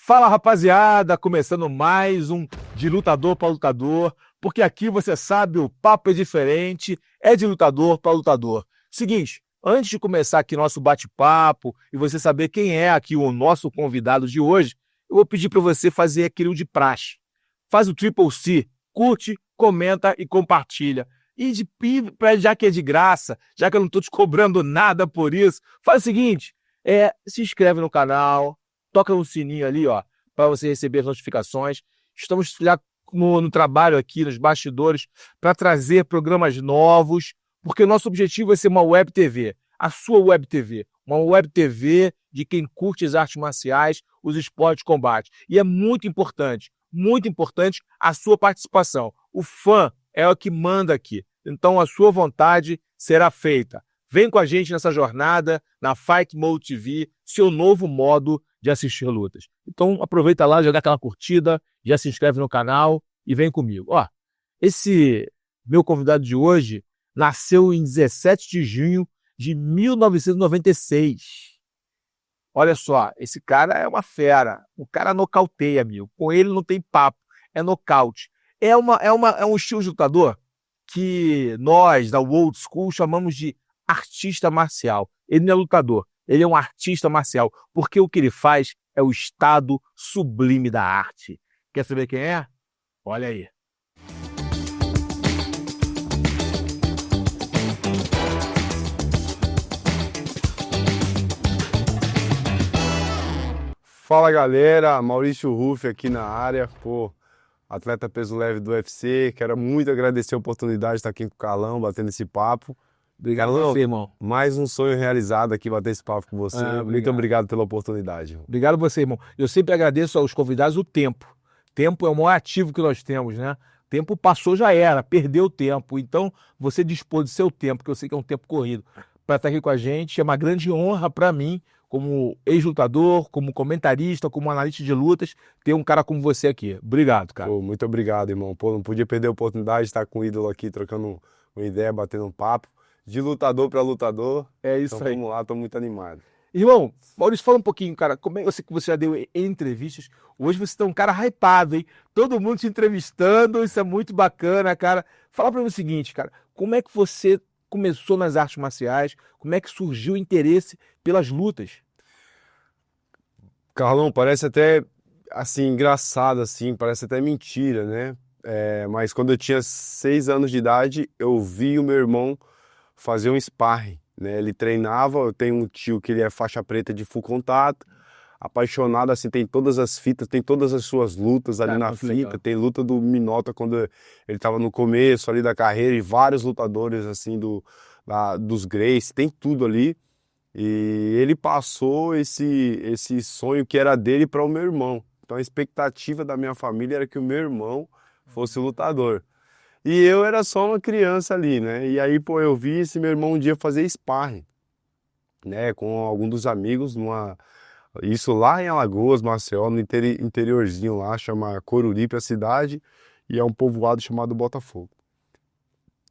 Fala, rapaziada, começando mais um De Lutador para Lutador, porque aqui você sabe, o papo é diferente, é de lutador para lutador. Seguinte, antes de começar aqui nosso bate-papo e você saber quem é aqui o nosso convidado de hoje, eu vou pedir para você fazer aquilo de praxe. Faz o Triple C, curte, comenta e compartilha. Já que é de graça, já que eu não estou te cobrando nada por isso, faz o seguinte, se inscreve no canal, toca no sininho ali, ó, para você receber as notificações. Estamos já no trabalho aqui, nos bastidores, para trazer programas novos, porque o nosso objetivo é ser uma web TV, a sua web TV, uma web TV de quem curte as artes marciais, os esportes de combate. E é muito importante a sua participação. O fã é o que manda aqui. Então a sua vontade será feita. Vem com a gente nessa jornada na Fight Mode TV, seu novo modo de assistir lutas. Então aproveita lá, já dá aquela curtida, já se inscreve no canal e vem comigo. Ó, esse meu convidado de hoje nasceu em 17 de junho de 1996. Olha só, esse cara é uma fera. O cara nocauteia, amigo. Com ele não tem papo, é nocaute. É um estilo de lutador que nós, da Old School, chamamos de artista marcial. Ele não é lutador, ele é um artista marcial, porque o que ele faz é o estado sublime da arte. Quer saber quem é? Olha aí. Fala galera, Maurício Ruff aqui na área, atleta peso leve do UFC. Quero muito agradecer a oportunidade de estar aqui com o Carlão, batendo esse papo. Obrigado a você, irmão. Mais um sonho realizado aqui, bater esse papo com você. Muito obrigado pela oportunidade. Irmão. Obrigado a você, irmão. Eu sempre agradeço aos convidados o tempo. Tempo é o maior ativo que nós temos, né? Tempo passou, já era, perdeu o tempo. Então, você dispor do seu tempo, que eu sei que é um tempo corrido, para estar aqui com a gente, é uma grande honra para mim, como ex-lutador, como comentarista, como analista de lutas, ter um cara como você aqui. Obrigado, cara. Muito obrigado, irmão. Não podia perder a oportunidade de estar com o ídolo aqui, trocando uma ideia, batendo um papo. De lutador para lutador. É isso então, aí. Vamos lá, tô muito animado. Irmão, Maurício, fala um pouquinho, cara, eu sei que você já deu entrevistas, hoje você tá um cara hypado, hein? Todo mundo te entrevistando, isso é muito bacana, cara. Fala pra mim o seguinte, cara, como é que você começou nas artes marciais, como é que surgiu o interesse pelas lutas? Carlão, parece até, assim, engraçado, assim, parece até mentira, né? Mas quando eu tinha 6 anos de idade, eu vi o meu irmão fazer um sparring, né? Ele treinava, eu tenho um tio que ele é faixa preta de full contato, apaixonado, assim, tem todas as fitas, tem todas as suas lutas ali na fita, legal. Tem luta do Minota quando ele estava no começo ali da carreira e vários lutadores, assim, dos Gracie, tem tudo ali. E ele passou esse sonho que era dele para o meu irmão. Então a expectativa da minha família era que o meu irmão fosse lutador. E eu era só uma criança ali, né? E aí, eu vi esse meu irmão um dia fazer sparring, né? Com algum dos amigos, isso lá em Alagoas, Maceió, no interiorzinho lá, chama Coruripe a cidade, e é um povoado chamado Botafogo.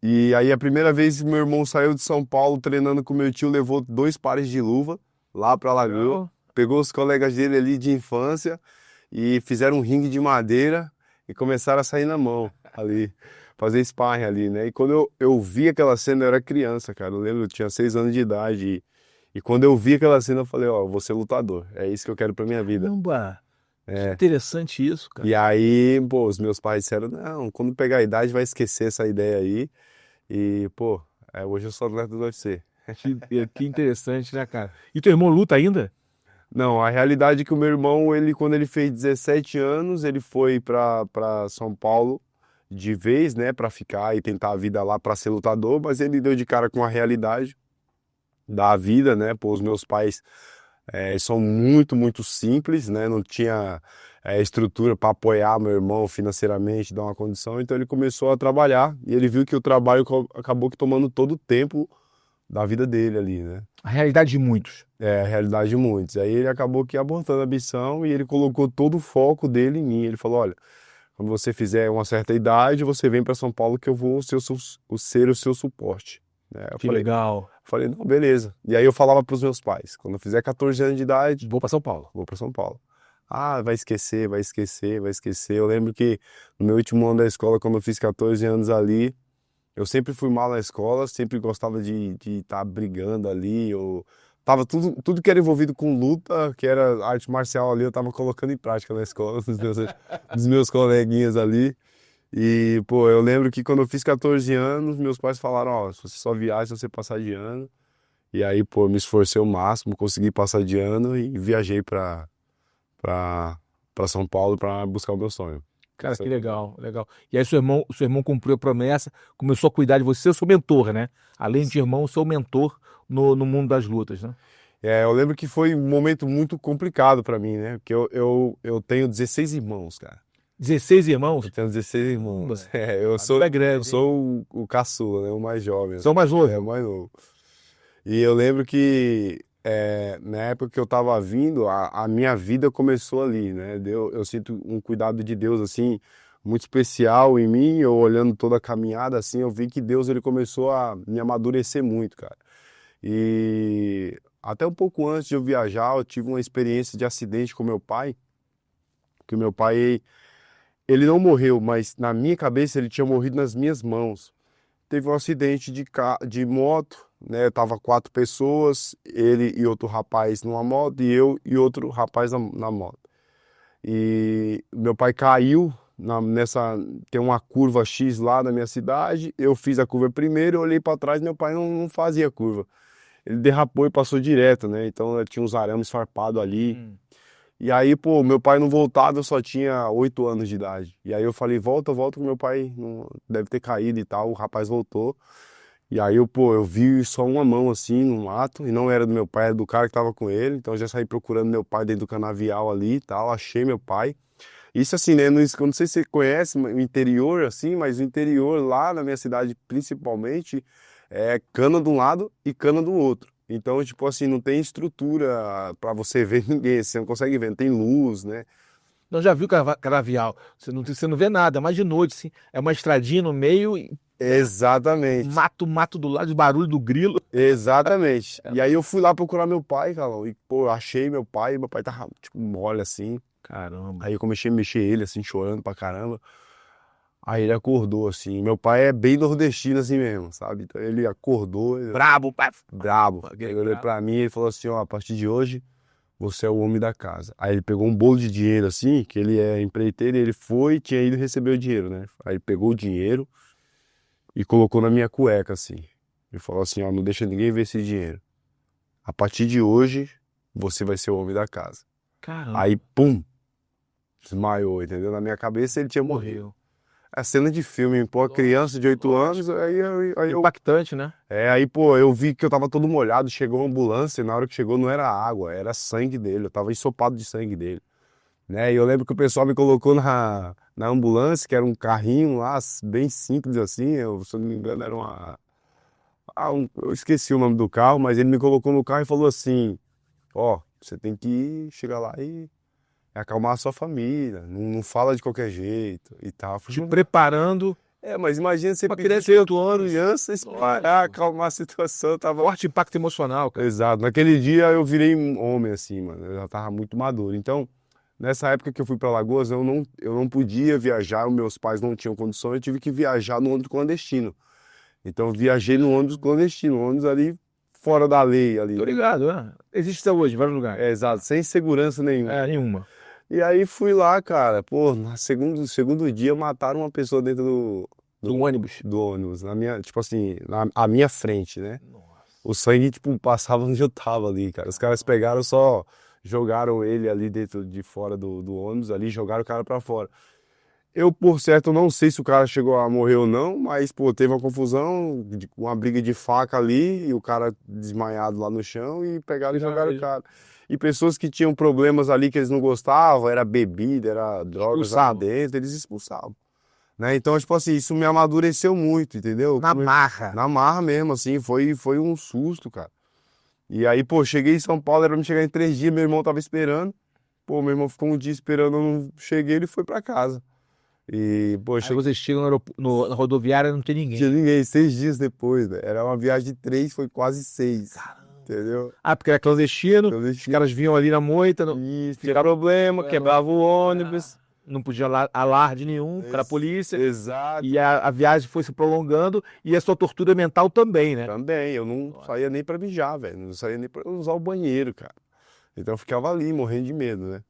E aí a primeira vez que meu irmão saiu de São Paulo treinando com meu tio, levou 2 pares de luva lá para Alagoas, pegou os colegas dele ali de infância e fizeram um ringue de madeira e começaram a sair na mão ali. Fazer sparring ali, né? E quando eu vi aquela cena, eu era criança, cara. Eu lembro, eu tinha 6 anos de idade. E quando eu vi aquela cena, eu falei, eu vou ser lutador. É isso que eu quero pra minha vida. Caramba! Que interessante isso, cara. E aí, os meus pais disseram, não, quando pegar a idade, vai esquecer essa ideia aí. E, hoje eu sou atleta do UFC. Que interessante, né, cara? E teu irmão luta ainda? Não, a realidade é que o meu irmão, quando ele fez 17 anos, ele foi pra São Paulo de vez, né, para ficar e tentar a vida lá para ser lutador, mas ele deu de cara com a realidade da vida, né? Os meus pais são muito, muito simples, né? Não tinha estrutura para apoiar meu irmão financeiramente, dar uma condição, então ele começou a trabalhar e ele viu que o trabalho acabou que tomando todo o tempo da vida dele ali, né? A realidade de muitos. A realidade de muitos. Aí ele acabou que abortando a ambição e ele colocou todo o foco dele em mim. Ele falou, olha, quando você fizer uma certa idade, você vem para São Paulo que eu vou ser o seu suporte. Legal. Falei, não, beleza. E aí eu falava para os meus pais, quando eu fizer 14 anos de idade... Vou para São Paulo. Vou para São Paulo. Ah, vai esquecer, vai esquecer, vai esquecer. Eu lembro que no meu último ano da escola, quando eu fiz 14 anos ali, eu sempre fui mal na escola, sempre gostava de estar brigando ali. Eu tava tudo que era envolvido com luta, que era arte marcial ali, eu tava colocando em prática na escola, dos meus coleguinhas ali. E, pô, eu lembro que quando eu fiz 14 anos, meus pais falaram, ó, se você só viaja se você passar de ano. E aí, pô, me esforcei ao máximo, consegui passar de ano e viajei pra, pra São Paulo pra buscar o meu sonho. Cara, Essa que foi- legal, legal. E aí seu irmão cumpriu a promessa, começou a cuidar de você, seu mentor, né? Além de irmão, seu mentor no mundo das lutas, né? Eu lembro que foi um momento muito complicado pra mim, né? Porque eu tenho 16 irmãos, cara. 16 irmãos? Eu tenho 16 Caramba, irmãos. Eu a família é eu grande, hein? sou o caçula, né? O mais jovem, São assim. mais É, o novo. mais novo. E eu lembro que na época que eu tava vindo, a minha vida começou ali, né? Eu sinto um cuidado de Deus, assim, muito especial em mim. Eu olhando toda a caminhada, assim, eu vi que Deus, ele começou a me amadurecer muito, cara. E até um pouco antes de eu viajar, eu tive uma experiência de acidente com meu pai, que o meu pai, ele não morreu, mas na minha cabeça ele tinha morrido nas minhas mãos. Teve um acidente de moto, né? Tava 4 pessoas, ele e outro rapaz numa moto, e eu e outro rapaz na moto. E meu pai caiu tem uma curva X lá na minha cidade, eu fiz a curva primeiro, eu olhei para trás, meu pai não fazia curva. Ele derrapou e passou direto, né? Então tinha uns arames farpados ali. Hum. E aí, pô, meu pai não voltava, eu só tinha 8 anos de idade. E aí eu falei, volta, volta, que meu pai não deve ter caído e tal. O rapaz voltou. E aí eu vi só uma mão assim no mato, e não era do meu pai, era do cara que tava com ele. Então eu já saí procurando meu pai dentro do canavial ali e tal, achei meu pai. Isso assim, né, eu não sei se você conhece o interior assim, mas o interior lá na minha cidade principalmente é cana de um lado e cana do outro. Então, tipo assim, não tem estrutura pra você ver ninguém, você não consegue ver, não tem luz, né? Não, já viu canavial? Você não vê nada, mas de noite, sim. É uma estradinha no meio, e Exatamente. mato do lado, de barulho do grilo. Exatamente. É. E aí eu fui lá procurar meu pai, Carlão, e pô, eu achei meu pai tava tipo mole assim. Caramba. Aí eu comecei a mexer ele assim, chorando pra caramba. Aí ele acordou assim. Meu pai é bem nordestino assim mesmo, sabe? Então ele acordou, Brabo, pai. brabo. Aí Aquele ele olhou brabo. pra mim e falou assim, ó, a partir de hoje você é o homem da casa. Aí ele pegou um bolo de dinheiro assim, que ele é empreiteiro, e ele foi, tinha ido receber o dinheiro, né? Aí ele pegou o dinheiro e colocou na minha cueca assim. Ele falou assim, ó, não deixa ninguém ver esse dinheiro. A partir de hoje, você vai ser o homem da casa. Caramba. Aí, pum, desmaiou, entendeu? Na minha cabeça ele tinha morrido. Morreu. A cena de filme, pô, criança de 8 anos, Impactante, né? aí, pô, eu vi que eu tava todo molhado, chegou a ambulância, e na hora que chegou não era água, era sangue dele, eu tava ensopado de sangue dele, né? E eu lembro que o pessoal me colocou na ambulância, que era um carrinho lá, bem simples assim, se eu não me engano era eu esqueci o nome do carro, mas ele me colocou no carro e falou assim, ó, você tem que chegar lá e acalmar a sua família, não fala de qualquer jeito e tal. Eu Te falei, preparando. mas imagina você Uma pedir criança de 8 anos. criança esperar acalmar a situação, eu tava... Forte impacto emocional, cara. Exato, naquele dia eu virei um homem assim, mano, eu já tava muito maduro. Então, nessa época que eu fui para Alagoas, eu não podia viajar, os meus pais não tinham condições, eu tive que viajar no ônibus clandestino. Então, eu viajei no ônibus clandestino, um ônibus ali fora da lei ali, Tô né? ligado, né? Existe até hoje em vários lugares. Exato, sem segurança nenhuma. Nenhuma. E aí fui lá, cara, pô, no segundo dia mataram uma pessoa dentro Do ônibus. do ônibus, na minha, tipo assim, à minha frente, né? Nossa. O sangue, tipo, passava onde eu tava ali, cara. Os caras pegaram só, jogaram ele ali dentro de fora do ônibus ali, jogaram o cara pra fora. Eu, por certo, não sei se o cara chegou a morrer ou não, mas, pô, teve uma confusão, uma briga de faca ali, e o cara desmaiado lá no chão, e pegaram e jogaram o cara. E pessoas que tinham problemas ali que eles não gostavam, era bebida, era drogas lá Expulsavam. dentro, eles expulsavam. Né? Então, tipo assim, isso me amadureceu muito, entendeu? Na marra. Na marra mesmo, assim, foi um susto, cara. E aí, pô, cheguei em São Paulo, era pra me chegar em 3 dias, meu irmão tava esperando. Pô, meu irmão ficou um dia esperando, eu não cheguei, ele foi pra casa. E, pô, Aí vocês chegam na rodoviária e não tem ninguém. tinha ninguém, 6 dias depois, né? Era uma viagem de 3, foi quase 6. Caramba. entendeu? Ah, porque era clandestino, os Clandestino. caras vinham ali na moita, não, Isso, tinha problema, quebrava o ônibus. não podia alarde nenhum para a polícia. Exato. E a viagem foi se prolongando e a sua tortura mental também, né? Também, eu não saía nem pra mijar, velho. Não saía nem pra usar o banheiro, cara. Então eu ficava ali, morrendo de medo, né?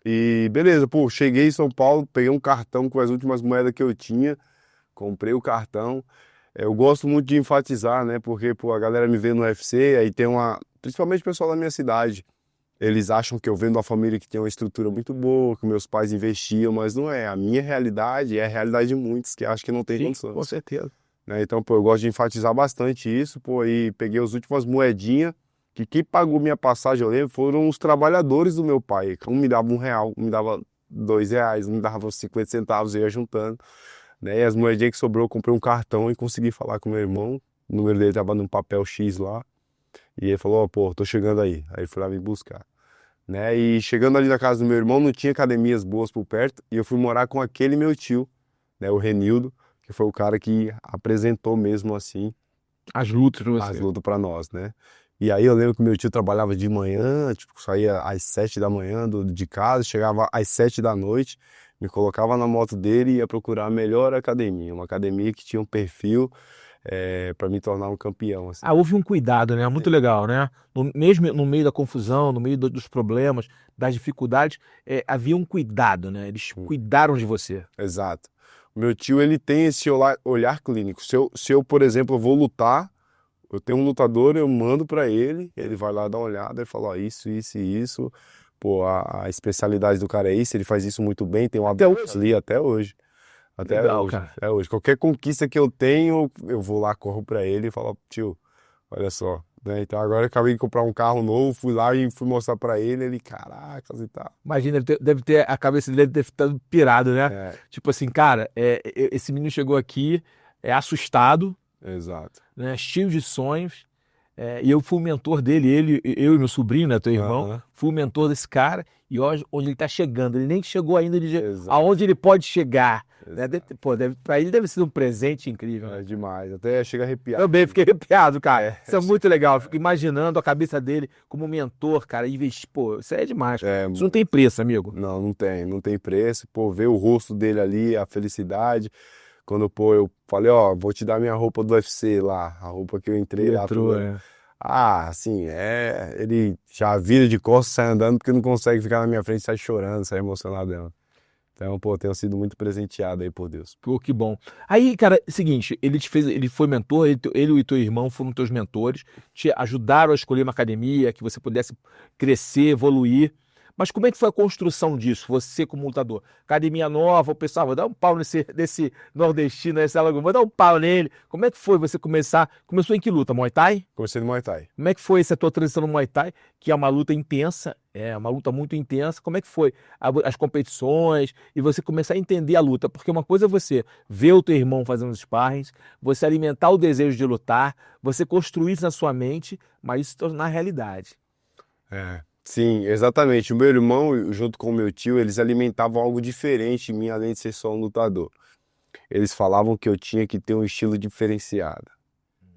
E beleza, pô, cheguei em São Paulo, peguei um cartão com as últimas moedas que eu tinha, comprei o cartão. Eu gosto muito de enfatizar, né? Porque, pô, a galera me vê no UFC, aí tem principalmente o pessoal da minha cidade, eles acham que eu venho de uma família que tem uma estrutura muito boa, que meus pais investiam, mas não é. A minha realidade é a realidade de muitos que acham que não tem Sim, condições. com certeza. Né? Então, pô, eu gosto de enfatizar bastante isso, pô, e peguei as últimas moedinhas, que quem pagou minha passagem, eu lembro, foram os trabalhadores do meu pai. Um me dava R$1, um me dava R$2, um me dava 50 centavos, eu ia juntando. Né? E as moedinhas que sobrou, eu comprei um cartão e consegui falar com meu irmão. O número dele tava num papel X lá. E ele falou, ó, pô, tô chegando aí. Aí ele foi lá me buscar. Né? E chegando ali na casa do meu irmão, não tinha academias boas por perto. E eu fui morar com aquele meu tio, né, o Renildo, que foi o cara que apresentou mesmo assim As lutas pra as você. lutas pra nós, né? E aí eu lembro que meu tio trabalhava de manhã, tipo, saía às 7 da manhã de casa, chegava às 7 da noite, me colocava na moto dele e ia procurar a melhor academia, uma academia que tinha um perfil para me tornar um campeão, assim. Ah, houve um cuidado, né? Muito legal, né? Mesmo no meio da confusão, no meio dos problemas, das dificuldades, havia um cuidado, né? Eles cuidaram de você. Exato. O meu tio, ele tem esse olhar clínico. Se eu, por exemplo, eu vou lutar, eu tenho um lutador, eu mando pra ele, ele vai lá dar uma olhada e fala, ó, isso, isso e isso. Pô, a especialidade do cara é isso, ele faz isso muito bem, tem um Até hoje? ali até hoje. Até Legal, hoje, cara. até hoje. Qualquer conquista que eu tenho, eu vou lá, corro pra ele e falo, tio, olha só. Né? Então agora eu acabei de comprar um carro novo, fui lá e fui mostrar pra ele, caracas e tal. Imagina, a cabeça dele deve estar pirado, né? É, Tipo assim, cara, esse menino chegou aqui, assustado, exato. né? Cheio de sonhos. E eu fui o mentor dele, eu e meu sobrinho, né, teu irmão, Aham. fui o mentor desse cara, e hoje onde ele tá chegando, ele nem chegou ainda Exato. aonde ele pode chegar. Né? Exato. Pra ele deve ser um presente incrível. Né? É demais, até chega a arrepiar. Também fiquei arrepiado, cara. É. Isso é muito legal. Eu fico imaginando a cabeça dele como mentor, cara, investir. Pô, isso aí é demais. Isso não tem preço, amigo. Não tem preço. Pô, ver o rosto dele ali, a felicidade. Quando, pô, eu falei, ó, vou te dar minha roupa do UFC lá, a roupa que eu entrei lá. Ah, assim, ele já vira de costas, sai andando, porque não consegue ficar na minha frente, sai chorando, sai emocionado. Então, pô, tenho sido muito presenteado aí por Deus. Pô, que bom. Aí, cara, seguinte, ele foi mentor, ele e teu irmão foram teus mentores, te ajudaram a escolher uma academia, que você pudesse crescer, evoluir. Mas como é que foi a construção disso, você como lutador? Academia nova, o pessoal, vou dar um pau desse nordestino, vou dar um pau nele. Como é que foi você começou em que luta, Muay Thai? Comecei no Muay Thai. Como é que foi essa tua transição no Muay Thai, que é uma luta intensa, é uma luta muito intensa? Como é que foi as competições e você começar a entender a luta? Porque uma coisa é você ver o teu irmão fazendo os sparrings, você alimentar o desejo de lutar, você construir isso na sua mente, mas isso se tornar realidade. Sim, exatamente. O meu irmão, junto com o meu tio, eles alimentavam algo diferente em mim, além de ser só um lutador. Eles falavam que eu tinha que ter um estilo diferenciado,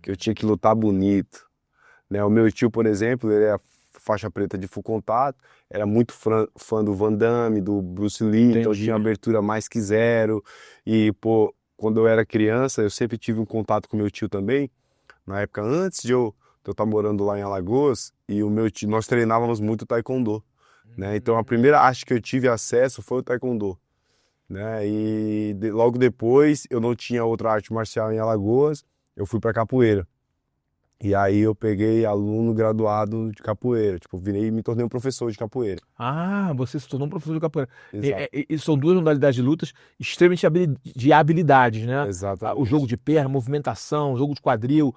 que eu tinha que lutar bonito. Né? O meu tio, por exemplo, ele é faixa preta de full contato, era muito fã do Van Damme, do Bruce Lee, então tinha abertura mais que zero. E, pô, quando eu era criança, eu sempre tive um contato com meu tio também. Na época, antes de eu estar morando lá em Alagoas, e o meu tio, nós treinávamos muito taekwondo. Né? Então a primeira arte que eu tive acesso foi o taekwondo. Né? E logo depois, eu não tinha outra arte marcial em Alagoas, eu fui para capoeira. E aí eu peguei aluno graduado de capoeira, tipo, virei e me tornei um professor de capoeira. Ah, você se tornou um professor de capoeira. Exato. E são duas modalidades de lutas extremamente de habilidades, né? Exatamente. O jogo de perna, movimentação, o jogo de quadril,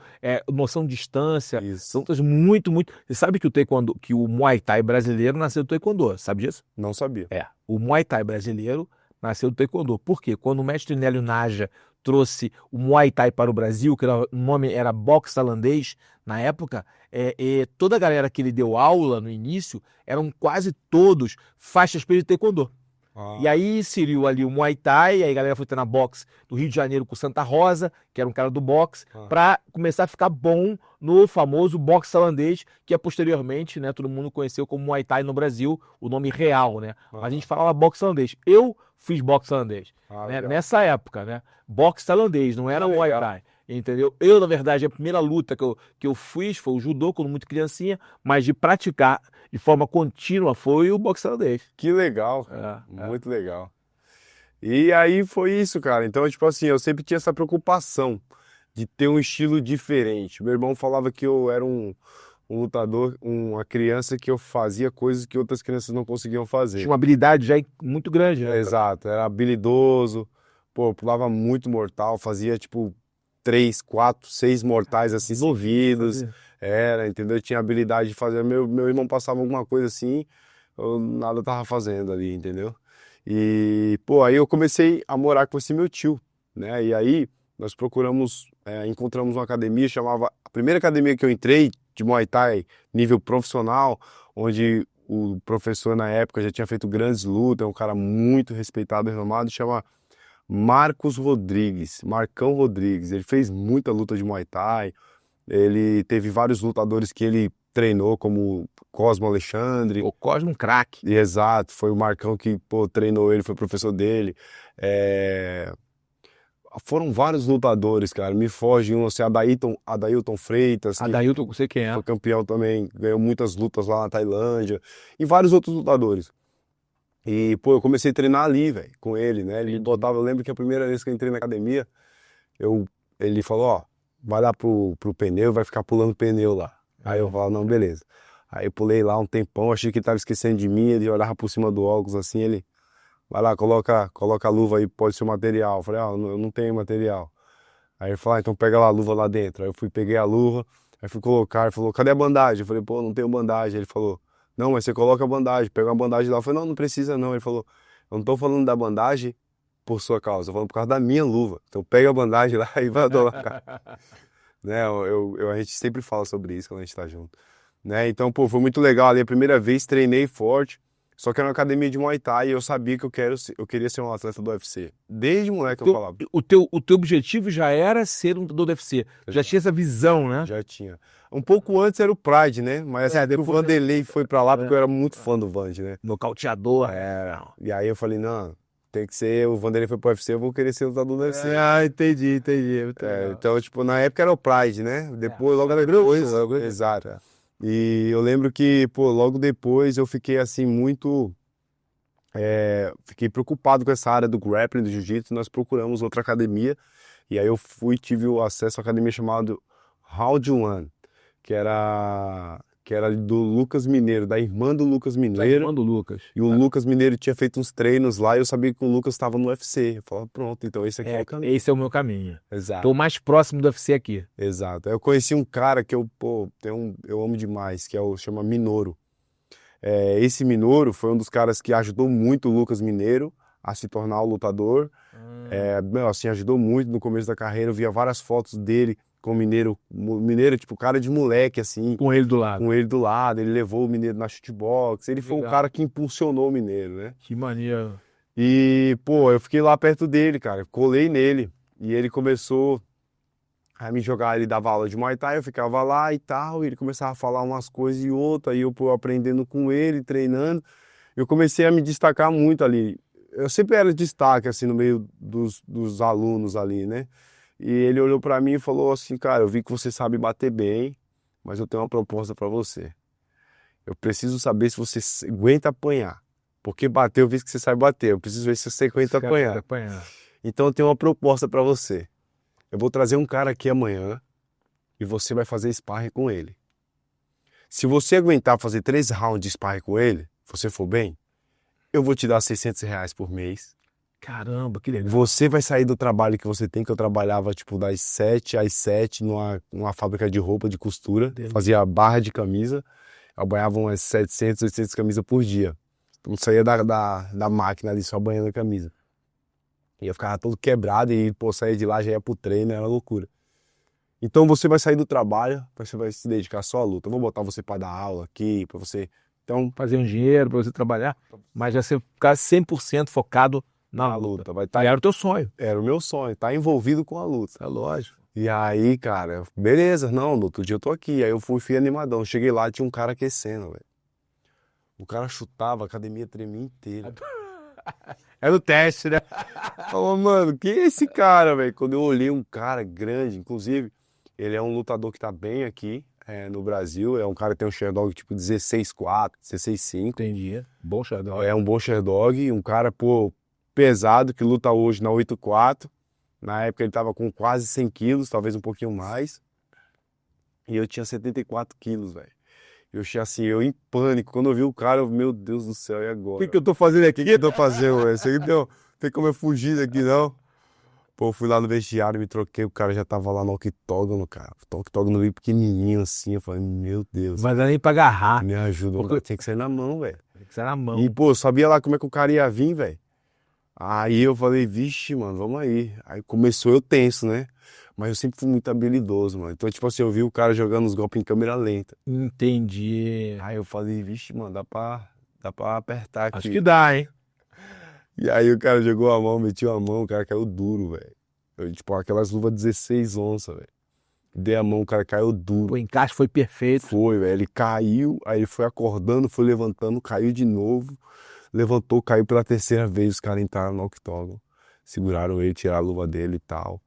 noção de distância. Isso. São lutas muito, muito... Você sabe que o Muay Thai brasileiro nasceu do Taekwondo, sabe disso? Não sabia. O Muay Thai brasileiro nasceu do Taekwondo. Por quê? Quando o mestre Nélio Naja trouxe o Muay Thai para o Brasil, que o nome era boxe tailandês, na época, toda a galera que ele deu aula no início eram quase todos faixas pretas de Taekwondo. E aí inseriu ali o Muay Thai, aí a galera foi treinar boxe do Rio de Janeiro com o Santa Rosa, que era um cara do boxe, pra começar a ficar bom no famoso boxe tailandês, que é posteriormente, né, todo mundo conheceu como Muay Thai no Brasil, o nome real, né? Mas a gente falava boxe tailandês. Eu fiz boxe tailandês, né? Nessa época, né? Boxe tailandês, não era Muay Thai. Entendeu? Eu, na verdade, a primeira luta que eu fiz foi o judô, quando muito criancinha, mas de praticar de forma contínua foi o boxe tailandês. Que legal, muito legal. E aí foi isso, cara. Então, tipo assim, eu sempre tinha essa preocupação de ter um estilo diferente. Meu irmão falava que eu era um lutador, uma criança que eu fazia coisas que outras crianças não conseguiam fazer. Tinha uma habilidade já muito grande, né? Exato, era habilidoso, pô, pulava muito mortal, fazia tipo 3, 4, 6 mortais assim seguidos. Era, entendeu? Eu tinha habilidade de fazer. Meu irmão passava alguma coisa assim, eu nada tava fazendo ali, entendeu? E, pô, aí eu comecei a morar com esse meu tio, né? E aí nós encontramos uma academia, a primeira academia que eu entrei de Muay Thai, nível profissional, onde o professor na época já tinha feito grandes lutas, é um cara muito respeitado e renomado, chama Marcos Rodrigues, Marcão Rodrigues. Ele fez muita luta de Muay Thai, ele teve vários lutadores que ele treinou, como Cosmo Alexandre. O Cosmo, um craque. Exato, foi o Marcão que, pô, treinou ele, foi professor dele. Foram vários lutadores, cara, me foge um, assim, Adailton Freitas. Adailton, não sei quem é. Foi campeão também, ganhou muitas lutas lá na Tailândia, e vários outros lutadores. E, pô, eu comecei a treinar ali, velho, com ele, né? Ele botava, eu lembro que a primeira vez que eu entrei na academia, ele falou, ó, vai lá pro pneu, vai ficar pulando pneu lá. Aí eu falava, não, beleza. Aí eu pulei lá um tempão, achei que ele tava esquecendo de mim, ele olhava por cima do óculos assim, ele, vai lá, coloca a luva aí, pode ser o material. Eu falei, eu não tenho material. Aí ele falou, então pega lá a luva lá dentro. Aí eu fui, peguei a luva, aí fui colocar, ele falou, cadê a bandagem? Eu falei, pô, não tenho bandagem. Ele falou, não, mas você coloca a bandagem, pega uma bandagem lá. Eu falei, não precisa não. Ele falou, eu não tô falando da bandagem por sua causa, eu tô falando por causa da minha luva. Então pega a bandagem lá e vai colocar. Né, a gente sempre fala sobre isso quando a gente tá junto. Né, então, pô, foi muito legal ali, a primeira vez treinei forte, só que era uma academia de Muay Thai e eu sabia que eu queria ser um atleta do UFC. Desde moleque eu falava. O teu objetivo já era ser um lutador do UFC, já tinha essa visão, né? Já tinha. Um pouco antes era o Pride, né? Mas depois o Vanderlei foi pra lá porque eu era muito fã do Vand, né? Nocauteador. E aí eu falei, não, tem que ser, o Vanderlei foi pro UFC, eu vou querer ser lutador do UFC. Entendi. Então, tipo, na época era o Pride, né? Depois, logo depois. Exato. E eu lembro que, pô, logo depois eu fiquei assim muito... fiquei preocupado com essa área do grappling, do jiu-jitsu, nós procuramos outra academia, e aí eu tive o acesso à academia chamada Round One, que era do Lucas Mineiro, da irmã do Lucas Mineiro. E o Lucas Mineiro tinha feito uns treinos lá e eu sabia que o Lucas estava no UFC. Eu falava, pronto, então esse aqui é o caminho. Esse é o meu caminho. Exato. Tô mais próximo do UFC aqui. Exato. Eu conheci um cara que eu amo demais, que chama Minoru. Esse Minoru foi um dos caras que ajudou muito o Lucas Mineiro a se tornar o lutador. Assim, ajudou muito no começo da carreira. Eu via várias fotos dele com o Mineiro, tipo, cara de moleque, assim. Com ele do lado. Ele levou o Mineiro na shootbox. Ele foi um cara que impulsionou o Mineiro, né? Que maneiro. E, pô, eu fiquei lá perto dele, cara. Colei nele. E ele começou a me jogar, ele dava aula de Muay Thai, eu ficava lá e tal, e ele começava a falar umas coisas e outras, aí eu aprendendo com ele, treinando. Eu comecei a me destacar muito ali. Eu sempre era destaque, assim, no meio dos alunos ali, né? E ele olhou pra mim e falou assim, cara, eu vi que você sabe bater bem, mas eu tenho uma proposta pra você. Eu preciso saber se você aguenta apanhar. Porque bater, eu vi que você sabe bater. Eu preciso ver se você aguenta apanhar. Então eu tenho uma proposta pra você. Eu vou trazer um cara aqui amanhã e você vai fazer sparring com ele. Se você aguentar fazer 3 rounds de sparring com ele, você for bem, eu vou te dar R$600 por mês. Caramba, que legal. Você vai sair do trabalho que você tem, que eu trabalhava tipo das 7 às 7 numa fábrica de roupa, de costura. Fazia barra de camisa. Eu banhava umas 700, 800 camisas por dia. Então saía da máquina ali só banhando a camisa. E eu ficava todo quebrado e, pô, saía de lá, já ia pro treino, era loucura. Então você vai sair do trabalho, você vai se dedicar só à luta. Eu vou botar você pra dar aula aqui, pra você Então, Fazer um dinheiro pra você trabalhar, mas já você ficar 100% focado na a luta. luta vai E estar. era o teu sonho. Era o meu sonho, tá envolvido com a luta. É lógico. E aí, cara, beleza, não, no outro dia eu tô aqui. Aí eu fui animadão. Cheguei lá, tinha um cara aquecendo, velho. O cara chutava, a academia tremia inteira. Era o teste, né? Falou, mano, quem é esse cara, velho? Quando eu olhei um cara grande, inclusive, ele é um lutador que tá bem aqui no Brasil. É um cara que tem um Sherdog tipo 16,4, 16,5. Entendi. Bom Shadow. É um bom Sherdog, um cara, pô, pesado, que luta hoje na 8,4. Na época ele tava com quase 100 quilos, talvez um pouquinho mais. E eu tinha 74 quilos, velho. Eu achei assim, eu em pânico. Quando eu vi o cara, meu Deus do céu, e O agora? que eu tô fazendo aqui? O que eu tô fazendo, velho? Isso aqui tem como eu fugir daqui, não? Pô, eu fui lá no vestiário, me troquei, o cara já tava lá no octógono, cara. O octógono veio pequenininho assim, eu falei, meu Deus, Não vai dar nem pra agarrar. me ajuda. Porque- Tem que sair na mão, velho. Tem que ser na mão. E, pô, eu sabia lá como é que o cara ia vir, velho. Aí eu falei, vixe, mano, vamos aí. Aí começou eu tenso, né? Mas eu sempre fui muito habilidoso, mano. Então, tipo assim, eu vi o cara jogando os golpes em câmera lenta. Entendi. Aí eu falei, vixe, mano, dá pra apertar aqui. Acho que dá, hein? E aí o cara jogou a mão, metiu a mão, o cara caiu duro, velho. Tipo, aquelas luvas 16 onças, velho. Dei a mão, o cara caiu duro. O encaixe foi perfeito. Foi, velho. Ele caiu, aí ele foi acordando, foi levantando, caiu de novo. Levantou, caiu pela terceira vez, os caras entraram no octógono. Seguraram ele, tiraram a luva dele e tal.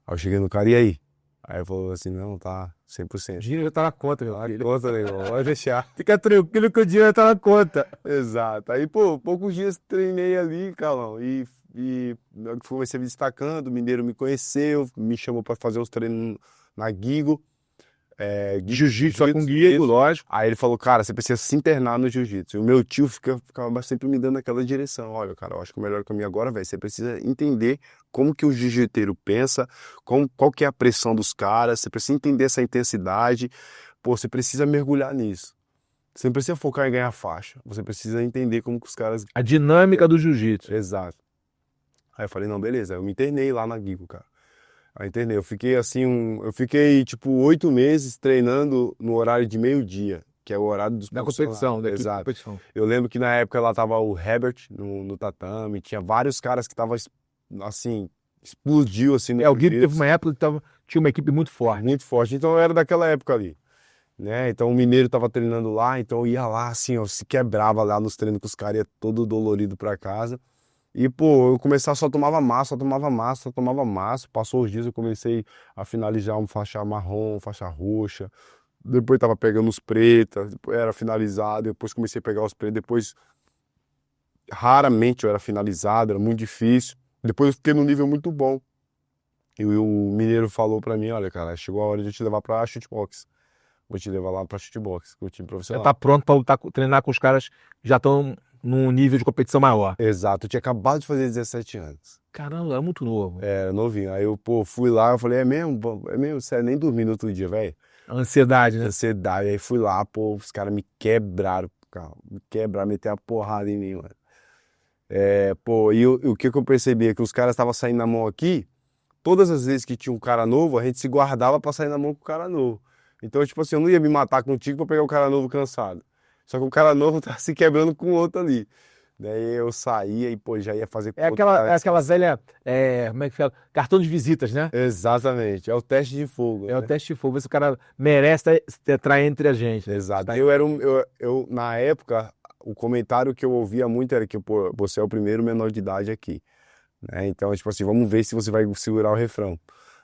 Aí eu cheguei no cara, e aí? Aí ele falou assim, não, tá, 100%. O dinheiro já tá na conta, meu Tá na filho. conta, negão, pode deixar. Fica tranquilo que o dinheiro tá na conta. Exato. Aí, pô, poucos dias treinei ali, Carlão, e comecei me destacando, o Mineiro me conheceu, me chamou pra fazer uns treinos na Gigo. Jiu-jitsu só com guia, isso. lógico. Aí ele falou, cara, você precisa se internar no jiu-jitsu. E o meu tio ficava sempre me dando aquela direção. Olha, cara, eu acho que o melhor caminho agora, velho, você precisa entender como que o jiu-jiteiro pensa, qual que é a pressão dos caras, você precisa entender essa intensidade. Pô, você precisa mergulhar nisso. Você não precisa focar em ganhar faixa. Você precisa entender como que os caras... A dinâmica do jiu-jitsu. Exato. Aí eu falei, não, beleza. Eu me internei lá na Gigo, cara. Aí internei. Eu fiquei assim, eu fiquei tipo 8 meses treinando no horário de meio-dia, que é o horário dos Da profissionais. competição, da equipe de Exato. competição. Eu lembro que na época lá tava o Herbert no tatame, tinha vários caras que estavam assim, explodiu assim no O Gui jiu-jitsu. teve uma época que tinha uma equipe muito forte. Muito forte. Então eu era daquela época ali, né? Então o Mineiro tava treinando lá, então eu ia lá assim, ó, se quebrava lá nos treinos com os caras, ia todo dolorido pra casa. E, pô, eu começava, só tomava massa, Passou os dias, eu comecei a finalizar um faixa marrom, faixa roxa. Depois tava pegando os pretas, depois era finalizado, depois comecei a pegar os pretos. Depois, raramente eu era finalizado, era muito difícil. Depois eu fiquei num nível muito bom. E o Mineiro falou pra mim, olha, cara, chegou a hora de eu te levar pra shootbox. Vou te levar lá pra shootbox, com o time Já profissional. tá pronto pra lutar, treinar com os caras que já estão num nível de competição maior. Exato, eu tinha acabado de fazer 17 anos. Caramba, é muito novo. É, novinho. Aí eu, pô, fui lá, eu falei, é mesmo? Sério, nem dormi no outro dia, velho. A ansiedade, né? Ansiedade. Aí fui lá, pô, os caras me quebraram, cara. Me quebraram, meteram a porrada em mim, mano. Pô, e o que eu percebi é que os caras estavam saindo na mão aqui, todas as vezes que tinha um cara novo, a gente se guardava pra sair na mão com o cara novo. Então, tipo assim, eu não ia me matar contigo pra pegar o cara novo cansado. Só que o cara novo tá se quebrando com o outro ali. Daí eu saía e, pô, já ia fazer... É aquela velha, como é que fala? Cartão de visitas, né? Exatamente, é o teste de fogo. É o né? teste de fogo, ver se o cara merece entrar entre a gente. Exato. Na época, o comentário que eu ouvia muito era que, pô, você é o primeiro menor de idade aqui. Né? Então, tipo assim, vamos ver se você vai segurar o refrão.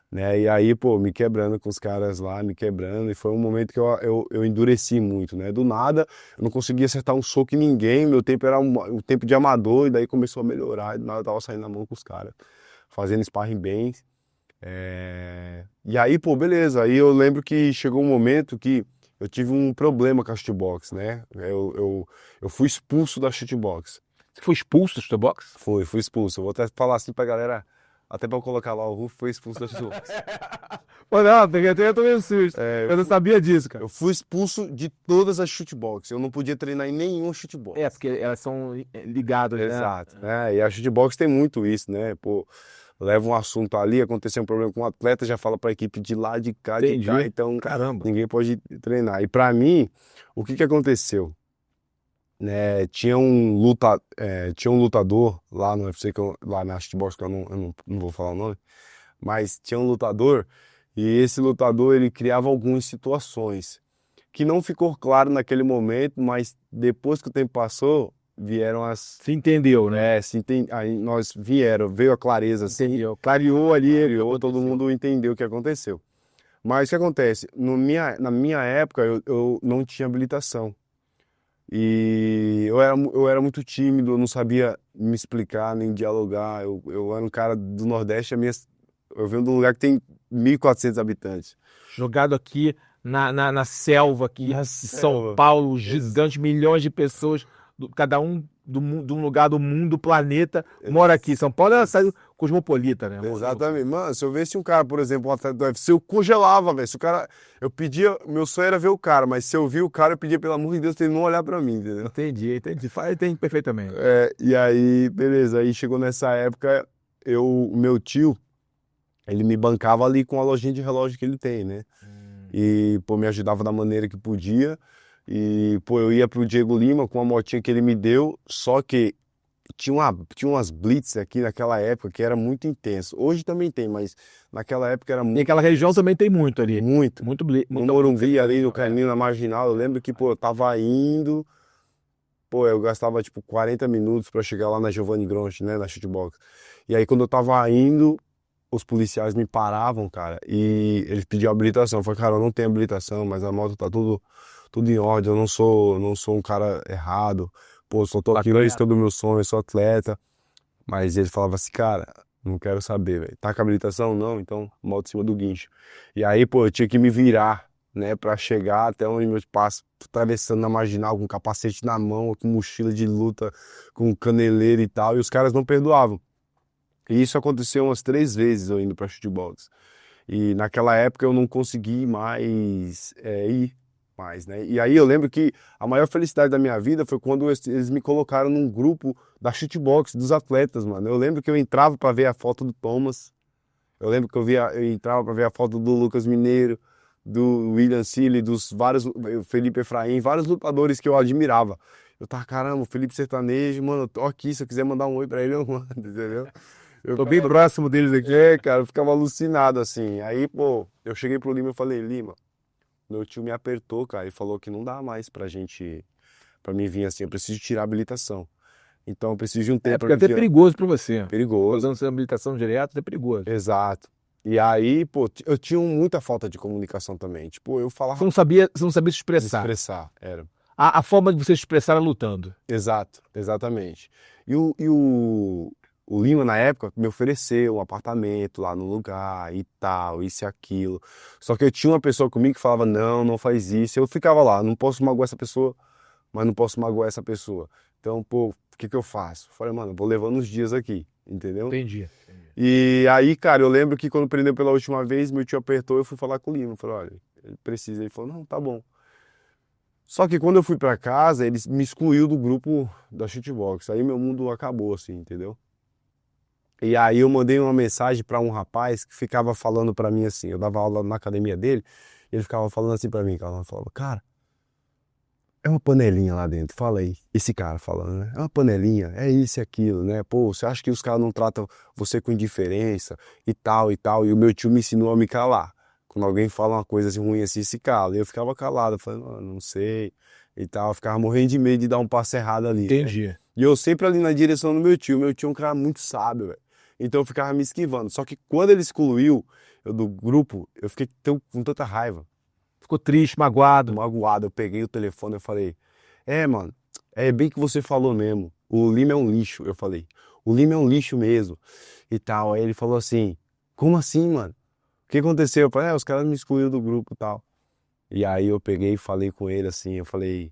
Né? E aí, pô, me quebrando com os caras lá, me quebrando, e foi um momento que eu endureci muito, né? Do nada, eu não conseguia acertar um soco em ninguém, meu tempo era o tempo de amador, e daí começou a melhorar, e do nada eu tava saindo na mão com os caras, fazendo sparring bem. E aí, pô, beleza, aí eu lembro que chegou um momento que eu tive um problema com a shootbox, né? Eu fui expulso da shootbox. Você foi expulso do shootbox? Fui expulso. Eu vou até falar assim pra galera, até pra eu colocar lá, o Rufo foi expulso da shootbox. Pô, não, porque eu tô meio susto. Eu não sabia disso, cara. Eu fui expulso de todas as shootbox. Eu não podia treinar em nenhum shootbox. Porque elas são ligadas, né? Exato. Né? E a shootbox tem muito isso, né? Pô, leva um assunto ali, aconteceu um problema com um atleta, já fala pra equipe de lá, de cá, Entendi. de cá. Então, Caramba. ninguém pode treinar. E pra mim, o que aconteceu? né, tinha um lutador lá no UFC, lá na Shootbox, que eu não vou falar o nome, mas tinha um lutador, e esse lutador ele criava algumas situações que não ficou claro naquele momento, mas depois que o tempo passou, vieram as. Se entendeu, né? Aí veio a clareza, assim, Entendeu. Clareou ali. criou, todo mundo entendeu o que aconteceu. Mas o que acontece? Na minha época, eu não tinha habilitação. E eu era muito tímido, eu não sabia me explicar nem dialogar. Eu era um cara do Nordeste, eu venho de um lugar que tem 1.400 habitantes. Jogado aqui na selva aqui Na de selva. São Paulo, gigante, milhões de pessoas, cada um de um lugar do mundo, do planeta, mora aqui. São Paulo é uma cidade cosmopolita, né? Exatamente. Mano, se eu visse um cara, por exemplo, um atleta do UFC, eu congelava, velho. Se o cara. Eu pedia. Meu sonho era ver o cara, mas se eu vi o cara, eu pedia, pelo amor de Deus, pra ele não olhar pra mim, entendeu? Entendi. Entendi perfeitamente. E aí, beleza. Aí chegou nessa época, o meu tio, ele me bancava ali com a lojinha de relógio que ele tem, né? E, pô, me ajudava da maneira que podia. E, pô, eu ia pro Diego Lima com a motinha que ele me deu, só que tinha umas blitz aqui naquela época que era muito intenso. Hoje também tem, mas naquela época era E muito. aquela região também tem muito ali. Muito. Muito, No Morumbi, ali no caminho, na Marginal, eu lembro que, pô, eu tava indo, pô, eu gastava, tipo, 40 minutos pra chegar lá na Giovanni Gronchi, né, na Shootbox. E aí, quando eu tava indo, os policiais me paravam, cara, e eles pediam habilitação. Eu falei, cara, eu não tenho habilitação, mas a moto tá tudo em ordem, eu não sou um cara errado, pô, só tô aqui riscando o meu sonho, eu sou atleta. Mas ele falava assim, cara, não quero saber, velho. Tá com habilitação? Não, então moto em cima do guincho. E aí, pô, eu tinha que me virar, né, pra chegar até onde meus passos, atravessando na Marginal, com capacete na mão, com mochila de luta, com caneleira e tal, e os caras não perdoavam. E isso aconteceu umas 3 vezes eu indo pra shootbox. E naquela época eu não consegui mais ir mais, né? E aí eu lembro que a maior felicidade da minha vida foi quando eles me colocaram num grupo da shootbox dos atletas, mano. Eu lembro que eu entrava pra ver a foto do Thomas. Eu lembro que eu entrava pra ver a foto do Lucas Mineiro, do William Sealy, dos vários, Felipe Efraim, vários lutadores que eu admirava. Eu tava, caramba, o Felipe Sertanejo, mano, eu tô aqui, se eu quiser mandar um oi pra ele, eu mando, entendeu? Tô bem próximo deles aqui. Cara, eu ficava alucinado, assim. Aí, pô, eu cheguei pro Lima e falei, Lima, meu tio me apertou, cara, e falou que não dá mais pra mim vir assim, eu preciso tirar a habilitação. Então eu preciso de um tempo Porque é até perigoso pra você. Perigoso. Usando sua habilitação direta, é perigoso. Exato. E aí, pô, eu tinha muita falta de comunicação também. Tipo, eu falava. Você não sabia se expressar. Era. A forma de você se expressar era lutando. Exato, exatamente. O Lima, na época, me ofereceu um apartamento lá no lugar e tal, isso e aquilo. Só que eu tinha uma pessoa comigo que falava, não, não faz isso. Eu ficava lá, não posso magoar essa pessoa, mas não posso magoar essa pessoa. Então, pô, o que eu faço? Falei, mano, vou levando uns dias aqui, entendeu? Entendi. E aí, cara, eu lembro que quando prendeu pela última vez, meu tio apertou, eu fui falar com o Lima. Falei, olha, ele precisa. Ele falou, não, tá bom. Só que quando eu fui pra casa, ele me excluiu do grupo da shootbox. Aí meu mundo acabou, assim, entendeu? E aí eu mandei uma mensagem pra um rapaz que ficava falando pra mim assim, eu dava aula na academia dele, e ele ficava falando assim pra mim, cara, falava, cara, é uma panelinha lá dentro, fala aí. Esse cara falando, né? É uma panelinha, é isso e aquilo, né? Pô, você acha que os caras não tratam você com indiferença e tal e tal? E o meu tio me ensinou a me calar. Quando alguém fala uma coisa assim, ruim assim, se cala. E eu ficava calado, eu falei, não sei e tal. Eu ficava morrendo de medo de dar um passo errado ali. Entendi. Né? E eu sempre ali na direção do meu tio. Meu tio é um cara muito sábio, velho. Então eu ficava me esquivando. Só que quando ele excluiu eu do grupo, eu fiquei com tanta raiva. Ficou triste, magoado. Eu peguei o telefone e falei, mano, é bem que você falou mesmo, o Lima é um lixo, eu falei, o Lima é um lixo mesmo, e tal. Aí ele falou assim, como assim, mano? O que aconteceu? Eu falei, os caras me excluíram do grupo e tal. E aí eu peguei e falei com ele assim, eu falei,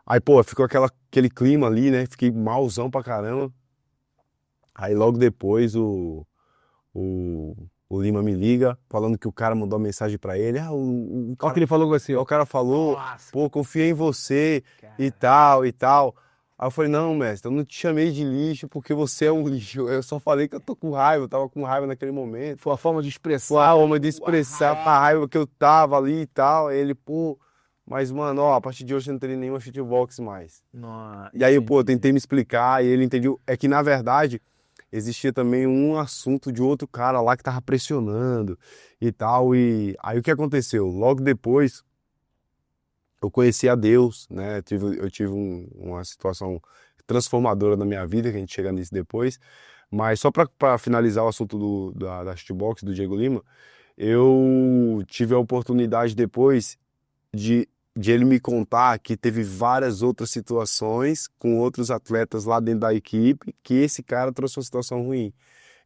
aí pô, ficou aquele clima ali, né, fiquei malzão pra caramba. Aí logo depois o Lima me liga, falando que o cara mandou uma mensagem pra ele. Olha o que ele falou com você. O cara falou, Nossa. pô, confiei em você e tal e tal. Aí eu falei, não, mestre, eu não te chamei de lixo porque você é um lixo. Eu só falei que eu tô com raiva, eu tava com raiva naquele momento. Foi a forma de expressar. Foi a forma de expressar a raiva que eu tava ali e tal. Aí ele, pô, mas, mano, ó, a partir de hoje eu não terei nenhuma shootbox mais. Nossa, E aí, pô, eu tentei me explicar e ele entendeu. É que, na verdade, existia também um assunto de outro cara lá que tava pressionando e tal. E aí o que aconteceu? Logo depois, eu conheci a Deus, né? Eu tive uma situação transformadora na minha vida, que a gente chega nisso depois. Mas só para finalizar o assunto da shootbox, do Diego Lima, eu tive a oportunidade depois de ele me contar que teve várias outras situações com outros atletas lá dentro da equipe que esse cara trouxe uma situação ruim.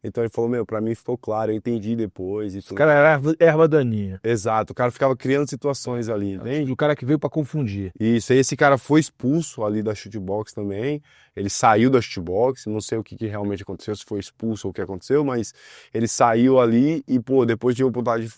Então ele falou, meu, pra mim ficou claro, eu entendi depois e O tudo. cara era erva daninha. Exato, o cara ficava criando situações ali, entende? O cara que veio pra confundir. Isso, aí esse cara foi expulso ali da shootbox também, ele saiu da shootbox, não sei o que realmente aconteceu, se foi expulso ou o que aconteceu, mas ele saiu ali e, pô, depois tive a oportunidade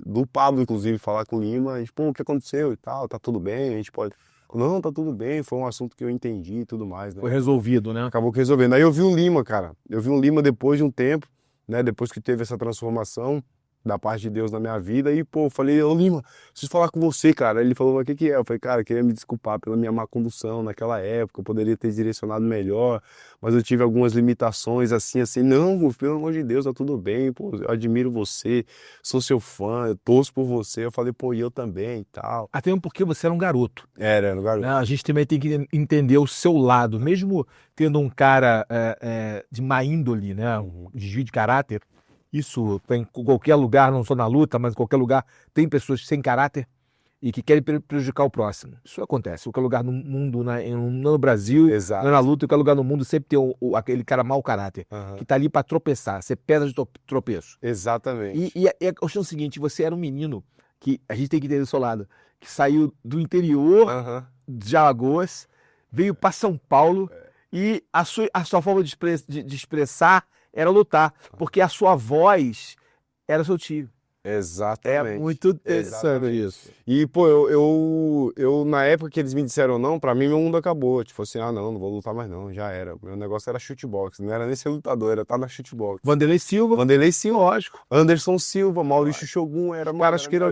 do Pablo, inclusive, falar com o Lima, a gente, pô, o que aconteceu e tal, tá tudo bem, a gente pode... Não, tá tudo bem, foi um assunto que eu entendi e tudo mais, né? Foi resolvido, né? Acabou que resolvendo. Aí eu vi o Lima, cara, eu vi o Lima depois de um tempo, né, depois que teve essa transformação da parte de Deus na minha vida, e, pô, eu falei, ô Lima, preciso falar com você, cara. Ele falou, mas o que que é? Eu falei, cara, eu queria me desculpar pela minha má condução naquela época, eu poderia ter direcionado melhor, mas eu tive algumas limitações, assim, não, pelo amor de Deus, tá tudo bem, pô, eu admiro você, sou seu fã, eu torço por você. Eu falei, pô, e eu também e tal. Até mesmo porque você era um garoto. Era, garoto. Né? A gente também tem que entender o seu lado, mesmo tendo um cara de má índole, né? Um desvio de caráter. Isso tem em qualquer lugar, não só na luta, mas em qualquer lugar tem pessoas sem caráter e que querem prejudicar o próximo. Isso acontece. Em qualquer lugar no mundo, não no Brasil, Exato. não na luta, em qualquer lugar no mundo sempre tem aquele cara mau caráter, que tá ali para tropeçar, ser pedra de tropeço. Exatamente. E a questão é o seguinte, você era um menino que a gente tem que entender do seu lado, que saiu do interior de Alagoas, veio para São Paulo e a sua forma de expressar era lutar, porque a sua voz era seu tio. Exatamente. É muito interessante isso. E, pô, eu na época que eles me disseram não, pra mim meu mundo acabou. Tipo assim, não vou lutar mais não, já era. Meu negócio era shootbox, não era nem ser lutador, era estar na shootbox. Vanderlei Silva, lógico. Anderson Silva, Maurício Shogun, os caras que eram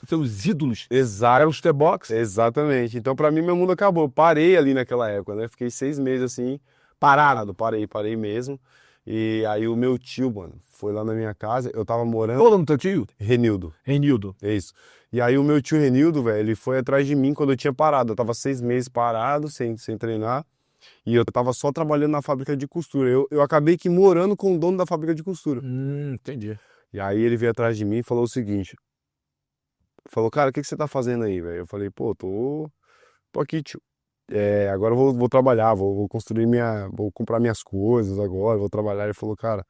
teus ídolos. Exato. Eram os T-Box. Exatamente. Então pra mim meu mundo acabou. Eu parei ali naquela época, né? Fiquei 6 meses assim, parado, parei mesmo. E aí o meu tio, mano, foi lá na minha casa, eu tava morando... Qual o nome do teu tio? Renildo. É isso. E aí o meu tio Renildo, velho, ele foi atrás de mim quando eu tinha parado. Eu tava 6 meses parado, sem treinar, e eu tava só trabalhando na fábrica de costura. Eu acabei que morando com o dono da fábrica de costura. Entendi. E aí ele veio atrás de mim e falou o seguinte, falou, cara, o que você tá fazendo aí, velho? Eu falei, pô, tô aqui, tio. Agora eu vou trabalhar, vou construir vou comprar minhas coisas agora, vou trabalhar. Ele falou, cara,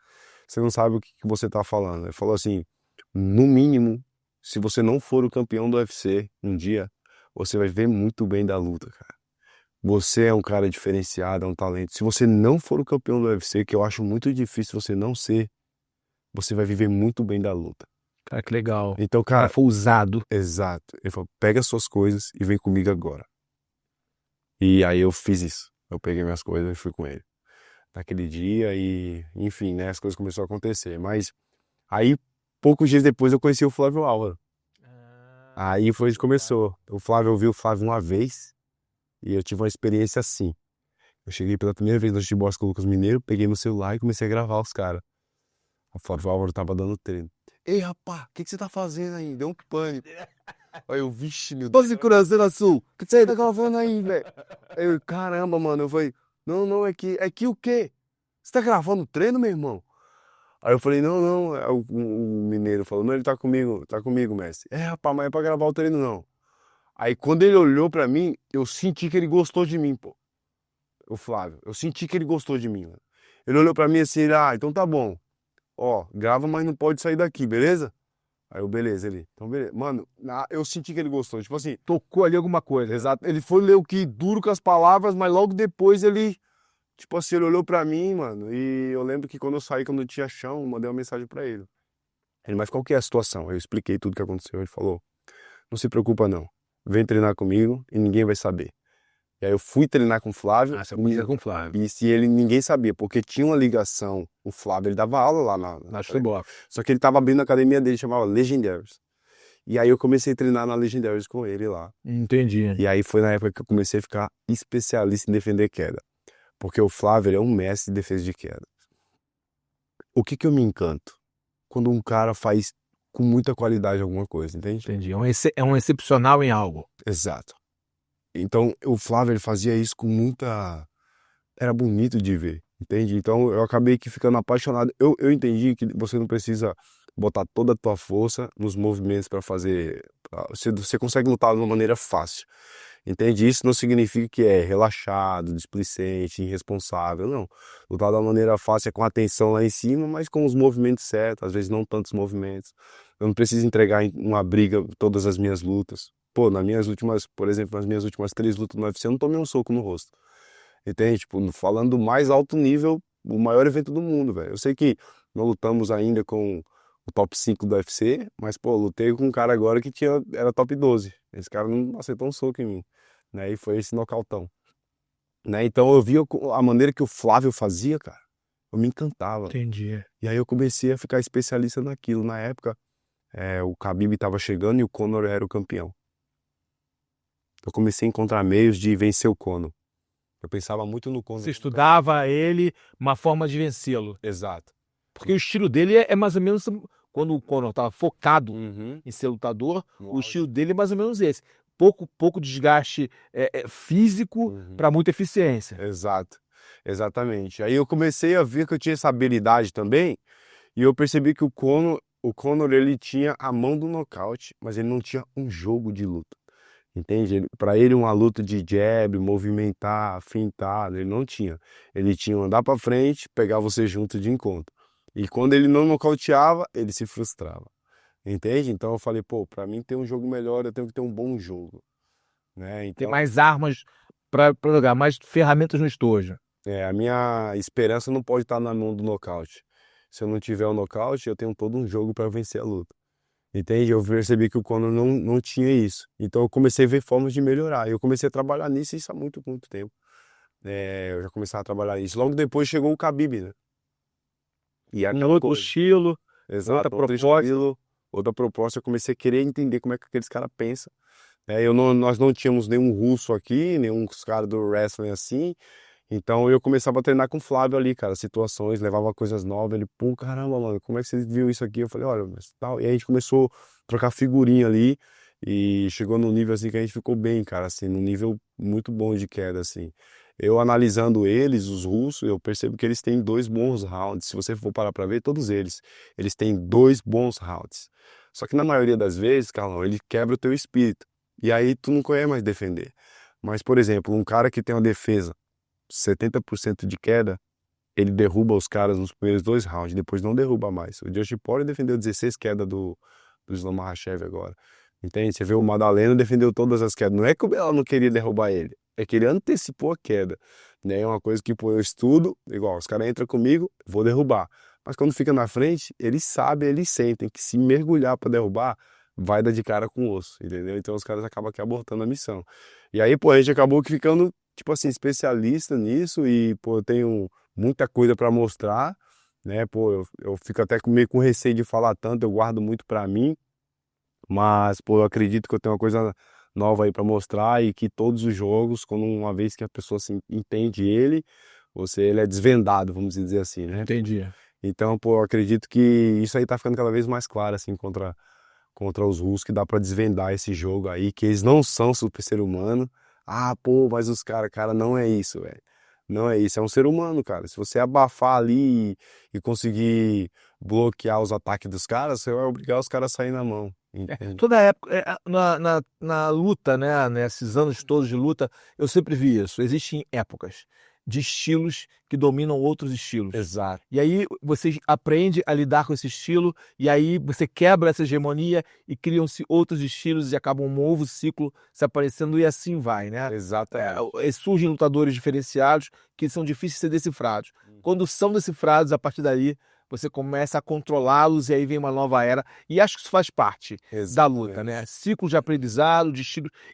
você não sabe o que você tá falando. Ele falou assim, no mínimo, se você não for o campeão do UFC um dia, você vai ver muito bem da luta, cara. Você é um cara diferenciado, é um talento. Se você não for o campeão do UFC, que eu acho muito difícil você não ser, você vai viver muito bem da luta. Cara, que legal. Então, cara, foi usado. Exato. Ele falou, pega suas coisas e vem comigo agora. E aí eu fiz isso. Eu peguei minhas coisas e fui com ele naquele dia e, enfim, né, as coisas começaram a acontecer. Mas aí, poucos dias depois, eu conheci o Flávio Álvaro. Aí foi onde começou. Eu vi o Flávio uma vez e eu tive uma experiência assim. Eu cheguei pela primeira vez no shootbox com o Lucas Mineiro, peguei meu celular e comecei a gravar os caras. O Flávio Álvaro tava dando treino. Ei, rapá, o que você tá fazendo aí? Deu um pânico. Aí eu, vixe, meu Deus. Cruzeiro Sul. O que você tá gravando aí, velho? Aí eu, caramba, mano. Eu falei, não, é que o quê? Você tá gravando treino, meu irmão? Aí eu falei, não. Aí o mineiro falou, não, ele tá comigo, mestre. Rapaz, mas é pra gravar o treino, não. Aí quando ele olhou pra mim, eu senti que ele gostou de mim, pô. O Flávio, eu senti que ele gostou de mim, mano. Ele olhou pra mim assim, então tá bom. Ó, grava, mas não pode sair daqui, beleza? Aí eu, beleza, então beleza. Mano, eu senti que ele gostou, tipo assim... Tocou ali alguma coisa. Exato, ele foi ler o que duro com as palavras, mas logo depois ele... Tipo assim, ele olhou pra mim, mano, e eu lembro que quando eu saí, quando eu tinha chão, eu mandei uma mensagem pra ele. Mas qual que é a situação? Eu expliquei tudo que aconteceu, ele falou, não se preocupa não, vem treinar comigo e ninguém vai saber. E aí eu fui treinar com o Flávio. Você foi com o Flávio. E se ninguém sabia, porque tinha uma ligação. O Flávio, ele dava aula lá na shootbox. Só que ele tava abrindo a academia dele, chamava Legendaries. E aí eu comecei a treinar na Legendaries com ele lá. Entendi. E aí foi na época que eu comecei a ficar especialista em defender queda. Porque o Flávio ele é um mestre de defesa de queda. O que eu me encanto? Quando um cara faz com muita qualidade alguma coisa, entende? Entendi. É um excepcional em algo. Exato. Então o Flávio ele fazia isso com muita... Era bonito de ver, entende? Então eu acabei que ficando apaixonado. Eu entendi que você não precisa botar toda a tua força nos movimentos para fazer... Você consegue lutar de uma maneira fácil. Entende? Isso não significa que é relaxado, displicente, irresponsável, não. Lutar da maneira fácil é com a atenção lá em cima, mas com os movimentos certos, às vezes não tantos movimentos. Eu não preciso entregar em uma briga todas as minhas lutas. Pô, por exemplo, nas minhas últimas 3 lutas no UFC, eu não tomei um soco no rosto. Entende? Tipo, falando do mais alto nível, o maior evento do mundo, velho. Eu sei que não lutamos ainda com o top 5 do UFC, mas, pô, lutei com um cara agora que era top 12. Esse cara não acertou um soco em mim, né? E foi esse nocautão, né? Então eu via a maneira que o Flávio fazia, cara, eu me encantava. Entendi. E aí eu comecei a ficar especialista naquilo. Na época, o Khabib estava chegando e o Conor era o campeão. Eu comecei a encontrar meios de vencer o Conor. Eu pensava muito no Conor. Você estudava ele, uma forma de vencê-lo. Exato. Porque o estilo dele é mais ou menos... Quando o Conor estava focado em ser lutador, o estilo dele é mais ou menos esse. Pouco desgaste físico para muita eficiência. Exato. Exatamente. Aí eu comecei a ver que eu tinha essa habilidade também, e eu percebi que o Conor ele tinha a mão do nocaute, mas ele não tinha um jogo de luta. Entende? Para ele uma luta de jab, movimentar, fintar, ele não tinha. Ele tinha andar para frente, pegar você junto de encontro. E quando ele não nocauteava, ele se frustrava. Entende? Então eu falei, pô, para mim ter um jogo melhor, eu tenho que ter um bom jogo, né? Tem Então, mais armas para jogar, mais ferramentas no estojo. a minha esperança não pode estar na mão do nocaute. Se eu não tiver o nocaute, eu tenho todo um jogo para vencer a luta. Entende? Eu percebi que o Conor não tinha isso. Então eu comecei a ver formas de melhorar. Eu comecei a trabalhar nisso isso há muito tempo. Eu já comecei a trabalhar nisso. Logo depois chegou o Khabib, né? E Um outro estilo, exato, outra outro proposta. estilo, outra proposta. Eu comecei a querer entender como é que aqueles caras pensam. Nós não tínhamos nenhum russo aqui, nenhum cara do wrestling assim. Então eu começava a treinar com o Flávio ali, cara, situações, levava coisas novas. Ele, pô, caramba, mano, como é que você viu isso aqui? Eu falei, olha, mas tal. E aí a gente começou a trocar figurinha ali e chegou num nível assim que a gente ficou bem, cara, assim, num nível muito bom de queda, assim. Eu analisando eles, os russos, eu percebo que eles têm 2 bons rounds. Se você for parar pra ver, todos eles têm 2 bons rounds. Só que na maioria das vezes, Carlão, ele quebra o teu espírito. E aí tu não quer mais defender. Mas, por exemplo, um cara que tem uma defesa 70% de queda, ele derruba os caras nos primeiros 2 rounds, depois não derruba mais. O Josh Poirier defendeu 16 quedas do Islam Makhachev agora. Entende? Você vê o Madalena defendeu todas as quedas. Não é que ela não queria derrubar ele, é que ele antecipou a queda. Né? É uma coisa que, pô, eu estudo, igual, os caras entram comigo, vou derrubar. Mas quando fica na frente, eles sabem, eles sentem que se mergulhar para derrubar, vai dar de cara com o osso, entendeu? Então os caras acabam aqui abortando a missão. E aí, pô, a gente acabou que ficando, tipo assim, especialista nisso e, pô, eu tenho muita coisa para mostrar, né? Pô, eu fico até meio com receio de falar tanto, eu guardo muito para mim, mas, pô, eu acredito que eu tenho uma coisa nova aí para mostrar e que todos os jogos, quando uma vez que a pessoa assim, entende ele é desvendado, vamos dizer assim, né? Entendi. Então, pô, eu acredito que isso aí tá ficando cada vez mais claro, assim, contra os russos, que dá pra desvendar esse jogo aí, que eles não são super ser humano. Ah, pô, mas os cara, não é isso, velho. Não é isso, é um ser humano, cara. Se você abafar ali e conseguir bloquear os ataques dos caras, você vai obrigar os caras a sair na mão. Entende? Toda época, na luta, né, nesses anos todos de luta, eu sempre vi isso. Existem épocas de estilos que dominam outros estilos. Exato. E aí você aprende a lidar com esse estilo, e aí você quebra essa hegemonia e criam-se outros estilos e acaba um novo ciclo se aparecendo e assim vai, né? Exatamente. Surgem lutadores diferenciados que são difíceis de ser decifrados. Quando são decifrados, a partir daí você começa a controlá-los e aí vem uma nova era. E acho que isso faz parte da luta, né? Ciclos de aprendizado, de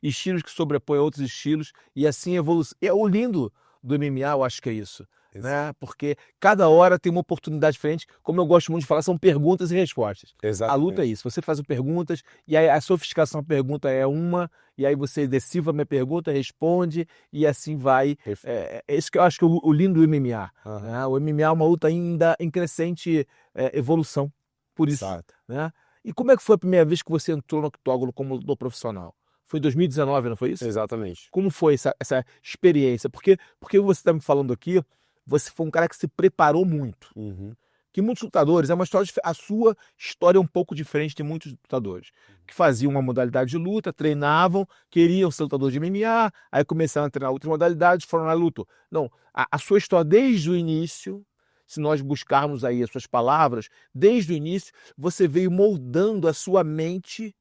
estilos que sobrepõem outros estilos e assim evolução. É o lindo do MMA, eu acho que é isso. né? Porque cada hora tem uma oportunidade diferente. Como eu gosto muito de falar, são perguntas e respostas. A luta é Exatamente. isso. Você faz perguntas e aí a sofisticação da pergunta é uma, e aí você decifra a minha pergunta, responde e assim vai. É isso que eu acho que o lindo do MMA. Aham. Né? O MMA é uma luta ainda em crescente evolução. Por isso, Exato. né? E como é que foi a primeira vez que você entrou no octógono como lutador profissional? Foi em 2019, não foi isso? Exatamente. Como foi essa experiência? Porque você está me falando aqui, você foi um cara que se preparou muito. Uhum. Que muitos lutadores, é uma história, a sua história é um pouco diferente de muitos lutadores, que faziam uma modalidade de luta, treinavam, queriam ser lutador de MMA, aí começaram a treinar outras modalidades, foram lá e lutou. Não, a sua história desde o início, se nós buscarmos aí as suas palavras, desde o início, você veio moldando a sua mente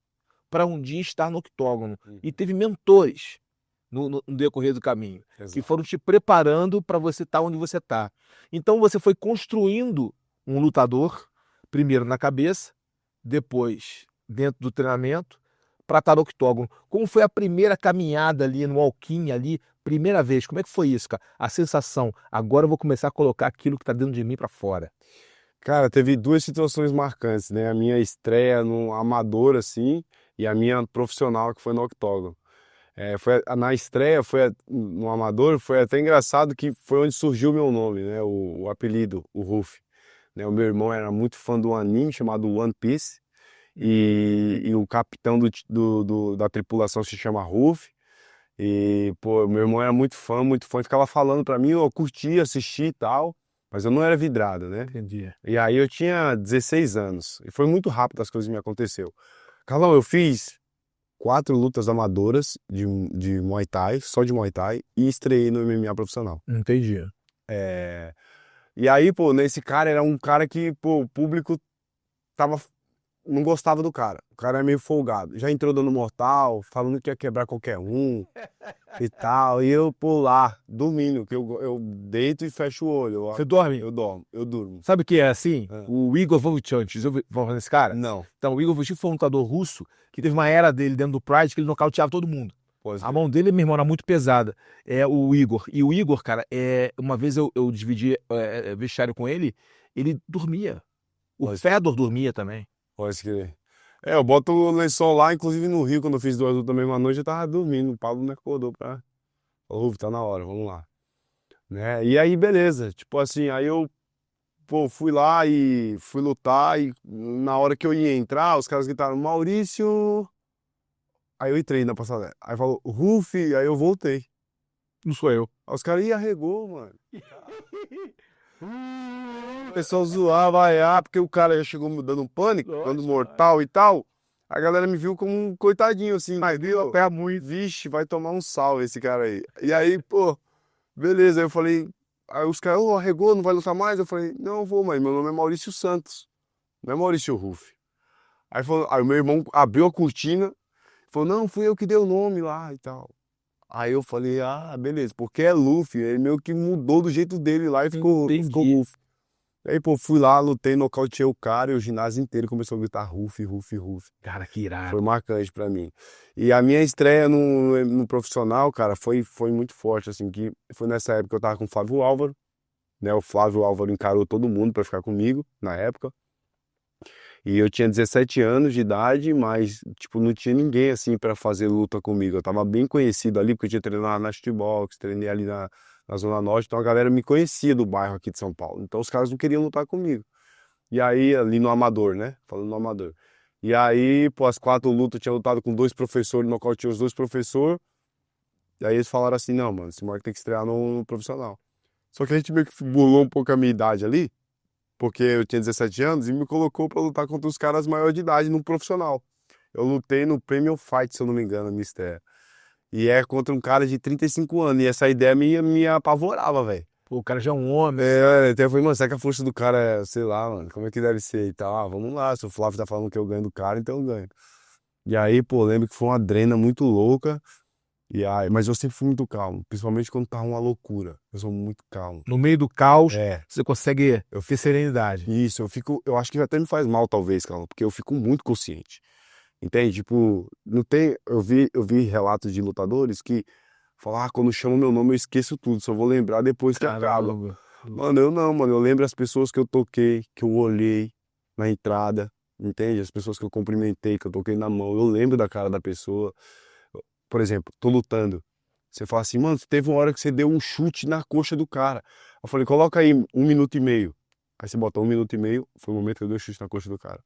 para um dia estar no octógono. E teve mentores no decorrer do caminho, que Exato. foram te preparando para você estar onde você está. Então você foi construindo um lutador, primeiro na cabeça, depois dentro do treinamento, para estar no octógono. Como foi a primeira caminhada ali no alquim ali, primeira vez? Como é que foi isso, cara? A sensação, agora eu vou começar a colocar aquilo que está dentro de mim para fora. Cara, teve duas situações marcantes, né? A minha estreia no amador, assim, e a minha profissional, que foi no octógono. Na estreia, no amador, foi até engraçado que foi onde surgiu o meu nome, né? O apelido, o Ruff. Né? O meu irmão era muito fã do anime chamado One Piece, e o capitão da tripulação se chama Ruff. E, pô, meu irmão era muito fã, e ficava falando pra mim, eu curtia, assistia e tal, mas eu não era vidrado, né? Entendi. E aí eu tinha 16 anos, e foi muito rápido as coisas que me aconteceu. Carlão, eu fiz 4 lutas amadoras de Muay Thai, só de Muay Thai, e estreiei no MMA profissional. Entendi. E aí, pô, esse cara era um cara que, pô, o público não gostava do cara. O cara é meio folgado. Já entrou dando mortal, falando que ia quebrar qualquer um e tal. E eu, pô, lá, dormindo, que eu deito e fecho o olho. Você dorme? Eu durmo. Sabe o que é assim? Ah. O Igor Vovchanchis, já ouviu falar nesse cara? Não. Então, o Igor Vovchanchis foi um lutador russo que teve uma era dele dentro do Pride que ele nocauteava todo mundo. Pois A mão dele, meu irmão, era muito pesada. É o Igor. E o Igor, cara, uma vez eu dividi vestiário com ele dormia. O Fedor dormia também. Pode crer. Eu boto o lençol lá, inclusive no Rio, quando eu fiz 2 lutas na mesma noite, eu tava dormindo. O Pablo me acordou pra. Falou, tá na hora, vamos lá. Né? E aí, beleza. Tipo assim, aí eu, pô, fui lá e fui lutar. E na hora que eu ia entrar, os caras gritaram, Maurício. Aí eu entrei na passarela. Aí falou, Ruff, aí eu voltei. Não sou eu. Aí os caras, ih, arregou, mano. O pessoal zoava, vaiar, porque o cara já chegou me dando um pânico, dando mortal e tal. A galera me viu como um coitadinho, assim. Mas viu, apanha muito. Vixe, vai tomar um sal esse cara aí. E aí, pô, beleza. Aí eu falei, aí os caras, arregou, não vai lutar mais? Eu falei, não, eu vou, mas meu nome é Maurício Santos, não é Maurício Ruff. Aí o meu irmão abriu a cortina, falou, não, fui eu que dei o nome lá e tal. Aí eu falei, ah, beleza, porque é Luffy, ele meio que mudou do jeito dele lá e ficou Ruff. Aí, pô, fui lá, lutei, nocauteei o cara e o ginásio inteiro começou a gritar Ruff, Ruff, Ruff. Cara, que irado. Foi marcante pra mim. E a minha estreia no profissional, cara, foi muito forte, assim, que foi nessa época que eu tava com o Flávio Álvaro, né? O Flávio Álvaro encarou todo mundo pra ficar comigo, na época. E eu tinha 17 anos de idade, mas, tipo, não tinha ninguém, assim, pra fazer luta comigo. Eu tava bem conhecido ali, porque eu tinha treinado na Shootbox, treinei ali na Zona Norte, então a galera me conhecia do bairro aqui de São Paulo. Então os caras não queriam lutar comigo. E aí, ali no Amador, né? Falando no Amador. E aí, pô, as 4 lutas eu tinha lutado com 2 professores, nocauteei os 2 professores. E aí eles falaram assim, não, mano, esse moleque tem que estrear no profissional. Só que a gente meio que burlou um pouco a minha idade ali, porque eu tinha 17 anos e me colocou pra lutar contra os caras maiores de idade no profissional. Eu lutei no Premium Fight, se eu não me engano, a minha estreia. E é contra um cara de 35 anos. E essa ideia me apavorava, velho. Pô, o cara já é um homem. Até eu falei, mano, será que a força do cara é, sei lá, mano, como é que deve ser e tal? Ah, vamos lá, se o Flávio tá falando que eu ganho do cara, então eu ganho. E aí, pô, lembro que foi uma adrena muito louca. Mas eu sempre fui muito calmo, principalmente quando tá uma loucura. Eu sou muito calmo. No meio do caos, É. você consegue ter serenidade. Isso, eu acho que até me faz mal, talvez, cara, porque eu fico muito consciente. Entende? Tipo, não tem. Eu vi relatos de lutadores que falam, quando chama meu nome eu esqueço tudo, só vou lembrar depois que acaba. Mano, eu não, mano. Eu lembro as pessoas que eu toquei, que eu olhei na entrada, entende? As pessoas que eu cumprimentei, que eu toquei na mão. Eu lembro da cara da pessoa. Por exemplo, tô lutando. Você fala assim, mano, teve uma hora que você deu um chute na coxa do cara. Eu falei, coloca aí 1 minuto e meio. Aí você bota 1 minuto e meio, foi o momento que eu dei o chute na coxa do cara.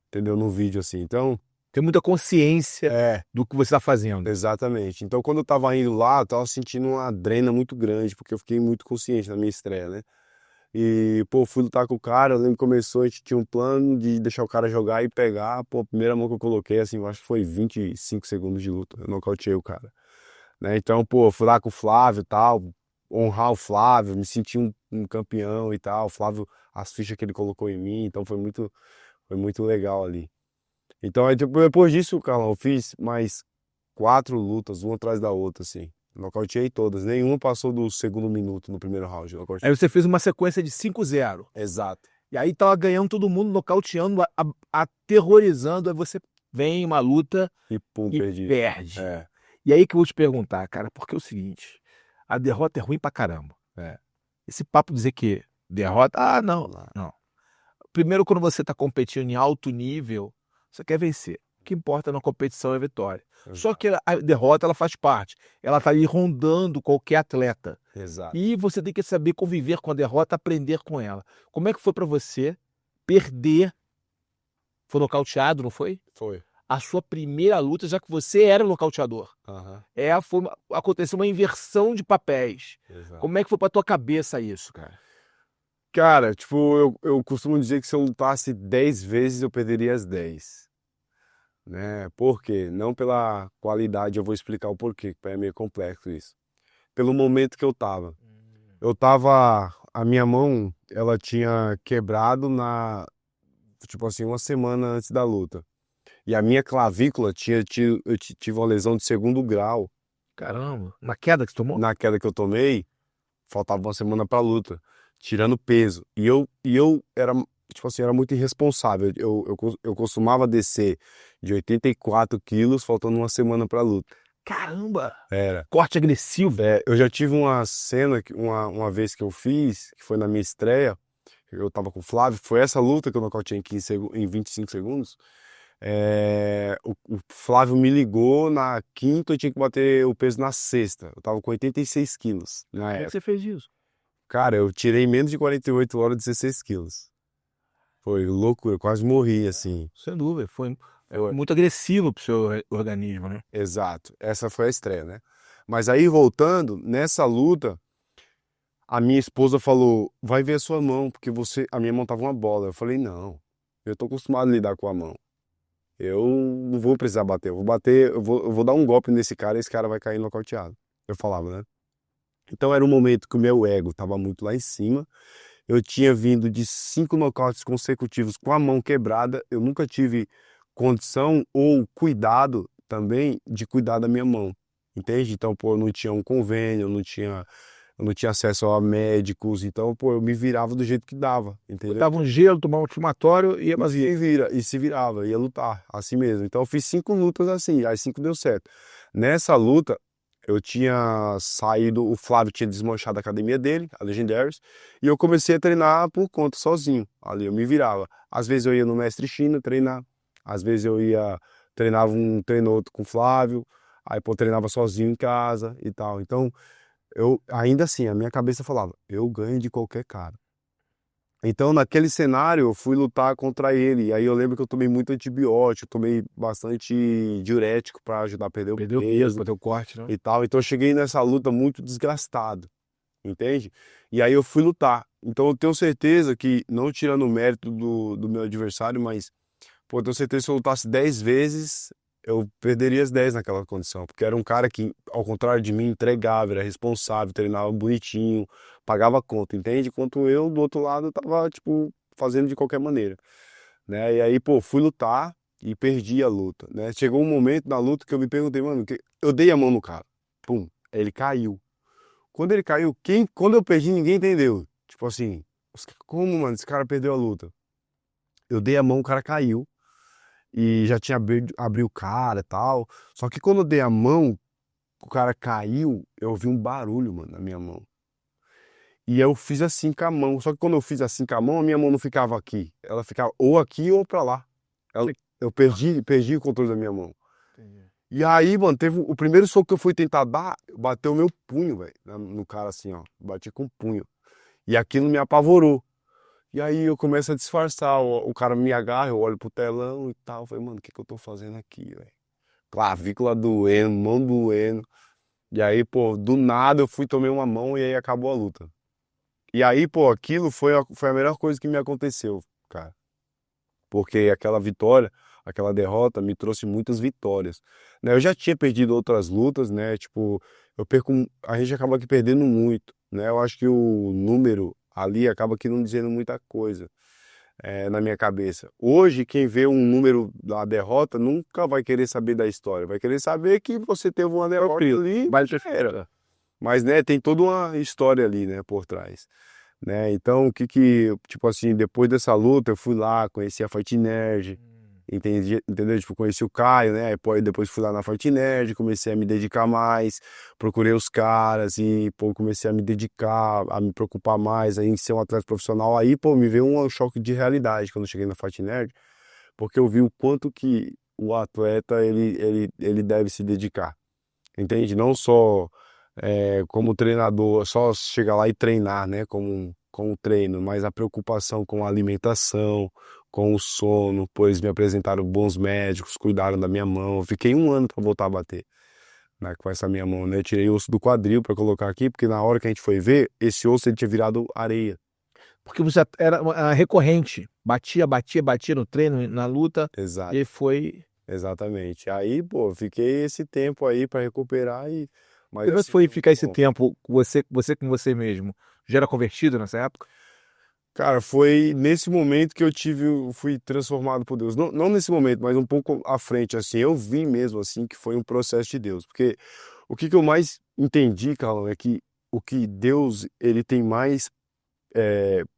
Entendeu? No vídeo assim. Então, Tem muita consciência é, do que você tá fazendo. exatamente. Então, quando eu tava indo lá, eu tava sentindo uma adrena muito grande, porque eu fiquei muito consciente na minha estreia, né? E, pô, fui lutar com o cara, eu lembro que começou, a gente tinha um plano de deixar o cara jogar e pegar. Pô, a primeira mão que eu coloquei, assim, eu acho que foi 25 segundos de luta. Eu nocauteei o cara. Né? Então, pô, eu fui lá com o Flávio e tal, honrar o Flávio, me senti um campeão e tal. O Flávio, as fichas que ele colocou em mim, então foi muito legal ali. Então, aí, depois disso, Carlão, eu fiz mais 4 lutas, uma atrás da outra, assim. Nocauteei todas, nenhuma passou do segundo minuto no primeiro round. Eu Aí nocauteei. você fez uma sequência de 5-0. Exato. E aí tava ganhando todo mundo, nocauteando, aterrorizando. Aí você vem uma luta E pum, e perdi. perde. É, E aí que eu vou te perguntar, cara, porque é o seguinte, a derrota é ruim pra caramba. é. Esse papo dizer que derrota, não, não. Primeiro, quando você tá competindo em alto nível, você quer vencer. O que importa na competição é a vitória. Só que a derrota, ela faz parte. Ela tá ali rondando qualquer atleta. Exato. E você tem que saber conviver com a derrota, aprender com ela. Como é que foi pra você perder? Foi nocauteado, não foi? Foi. A sua primeira luta, já que você era o nocauteador. Aham. Aconteceu uma inversão de papéis. Exato. Como é que foi pra tua cabeça isso, cara? Cara, tipo, eu costumo dizer que se eu lutasse 10 vezes, eu perderia as 10. Né? Por quê? Não pela qualidade, eu vou explicar o porquê, que é meio complexo isso. Pelo momento que eu tava. Eu tava, a minha mão, ela tinha quebrado tipo assim, uma semana antes da luta. E a minha clavícula eu tive uma lesão de segundo grau. Caramba, na queda que você tomou? Na queda que eu tomei, faltava uma semana pra luta, tirando peso. E eu era, tipo assim, era muito irresponsável. Eu costumava descer de 84 quilos, faltando uma semana pra luta. Caramba! Era. Corte agressivo. Eu já tive uma cena, uma vez que eu fiz, que foi na minha estreia, eu tava com o Flávio, foi essa luta que eu nocauteei em 25 segundos. O Flávio me ligou na quinta, eu tinha que bater o peso na sexta. Eu tava com 86 quilos na Como é que época. você fez isso? Cara, eu tirei menos de 48 horas, 16 quilos. Foi loucura, eu quase morri, assim. Sem dúvida, foi Foi. muito agressivo pro seu organismo, né? Exato, essa foi a estreia, né? Mas aí, voltando, nessa luta, a minha esposa falou, vai ver a sua mão, porque a minha mão tava uma bola. Eu falei, não, eu tô acostumado a lidar com a mão. Eu não vou precisar bater, eu vou dar um golpe nesse cara e esse cara vai cair nocauteado. Eu falava, né? Então era um momento que o meu ego tava muito lá em cima. Eu tinha vindo de 5 nocautes consecutivos com a mão quebrada. Eu nunca tive condição ou cuidado também de cuidar da minha mão. Entende? Então, pô, eu não tinha um convênio, eu não tinha acesso a médicos. Então, pô, eu me virava do jeito que dava. Entendeu? Botava um gelo, tomava um inflamatório e ia Mas se virava, ia lutar, assim mesmo. Então eu fiz 5 lutas assim, as 5 deu certo. Nessa luta, eu tinha saído, o Flávio tinha desmanchado a academia dele, a Legendaries, e eu comecei a treinar por conta, sozinho. Ali eu me virava. Às vezes eu ia no Mestre China treinar, às vezes eu treinava um treino ou outro com o Flávio, aí pô, treinava sozinho em casa e tal. Então, ainda assim, a minha cabeça falava, eu ganho de qualquer cara. Então, naquele cenário, eu fui lutar contra ele. E aí eu lembro que eu tomei muito antibiótico, tomei bastante diurético para ajudar a perder o perdeu o peso, peso perdeu o corte, né? e tal. Então, eu cheguei nessa luta muito desgastado, entende? E aí eu fui lutar. Então, eu tenho certeza que, não tirando o mérito do meu adversário, mas, pô, eu tenho certeza que se eu lutasse 10 vezes, eu perderia as 10 naquela condição. Porque era um cara que, ao contrário de mim, entregava, era responsável, treinava bonitinho, pagava a conta, entende? Enquanto eu, do outro lado, tava, tipo, fazendo de qualquer maneira, né? E aí, pô, fui lutar e perdi a luta, né? Chegou um momento na luta que eu me perguntei, mano, eu dei a mão no cara, pum, ele caiu. Quando ele caiu, quando eu perdi, ninguém entendeu. Tipo assim, como, mano, esse cara perdeu a luta? Eu dei a mão, o cara caiu e já tinha abriu o cara e tal. Só que quando eu dei a mão, o cara caiu, eu ouvi um barulho, mano, na minha mão. E eu fiz assim com a mão. Só que quando eu fiz assim com a mão, a minha mão não ficava aqui. Ela ficava ou aqui ou pra lá. Eu perdi o controle da minha mão. E aí, mano, teve o primeiro soco que eu fui tentar dar, bateu o meu punho, velho, no cara assim, ó. Bati com o punho. E aquilo me apavorou. E aí eu começo a disfarçar. O cara me agarra, eu olho pro telão e tal. Eu falei, mano, o que que eu tô fazendo aqui, velho? Clavícula doendo, mão doendo. E aí, pô, do nada eu fui, tomei uma mão e aí acabou a luta. E aí, pô, aquilo foi a melhor coisa que me aconteceu, cara. Porque aquela vitória, aquela derrota me trouxe muitas vitórias, né? Eu já tinha perdido outras lutas, né? Tipo, a gente acaba aqui perdendo muito, né? Eu acho que o número ali acaba aqui não dizendo muita coisa, na minha cabeça. Hoje, quem vê um número da derrota nunca vai querer saber da história, vai querer saber que você teve uma derrota ali, já era. Mas, né, tem toda uma história ali, né, por trás. Né? Então, tipo assim, depois dessa luta, eu fui lá, conheci a Fight Nerd, entendeu? Tipo, conheci o Caio, né? Depois fui lá na Fight Nerd, comecei a me dedicar mais, procurei os caras e, pô, comecei a me dedicar, a me preocupar mais aí em ser um atleta profissional. Aí, pô, me veio um choque de realidade quando eu cheguei na Fight Nerd, porque eu vi o quanto que o atleta, ele deve se dedicar, entende? Não só como treinador, só chegar lá e treinar, né? Com o treino, mas a preocupação com a alimentação, com o sono, pois me apresentaram bons médicos, cuidaram da minha mão. Eu fiquei um ano para voltar a bater, né, com essa minha mão, né? Eu tirei o osso do quadril para colocar aqui, porque na hora que a gente foi ver, esse osso ele tinha virado areia. Porque você era recorrente, batia no treino, na luta, Exato. e foi... Exatamente. Aí, pô, fiquei esse tempo aí para recuperar mas Como é que assim, foi ficar esse bom. tempo você com você mesmo? Já era convertido nessa época? Cara, foi nesse momento que fui transformado por Deus. Não, não nesse momento, mas um pouco à frente, assim. Eu vi mesmo, assim, que foi um processo de Deus. Porque o que eu mais entendi, Carlão, é que o que Deus, ele tem mais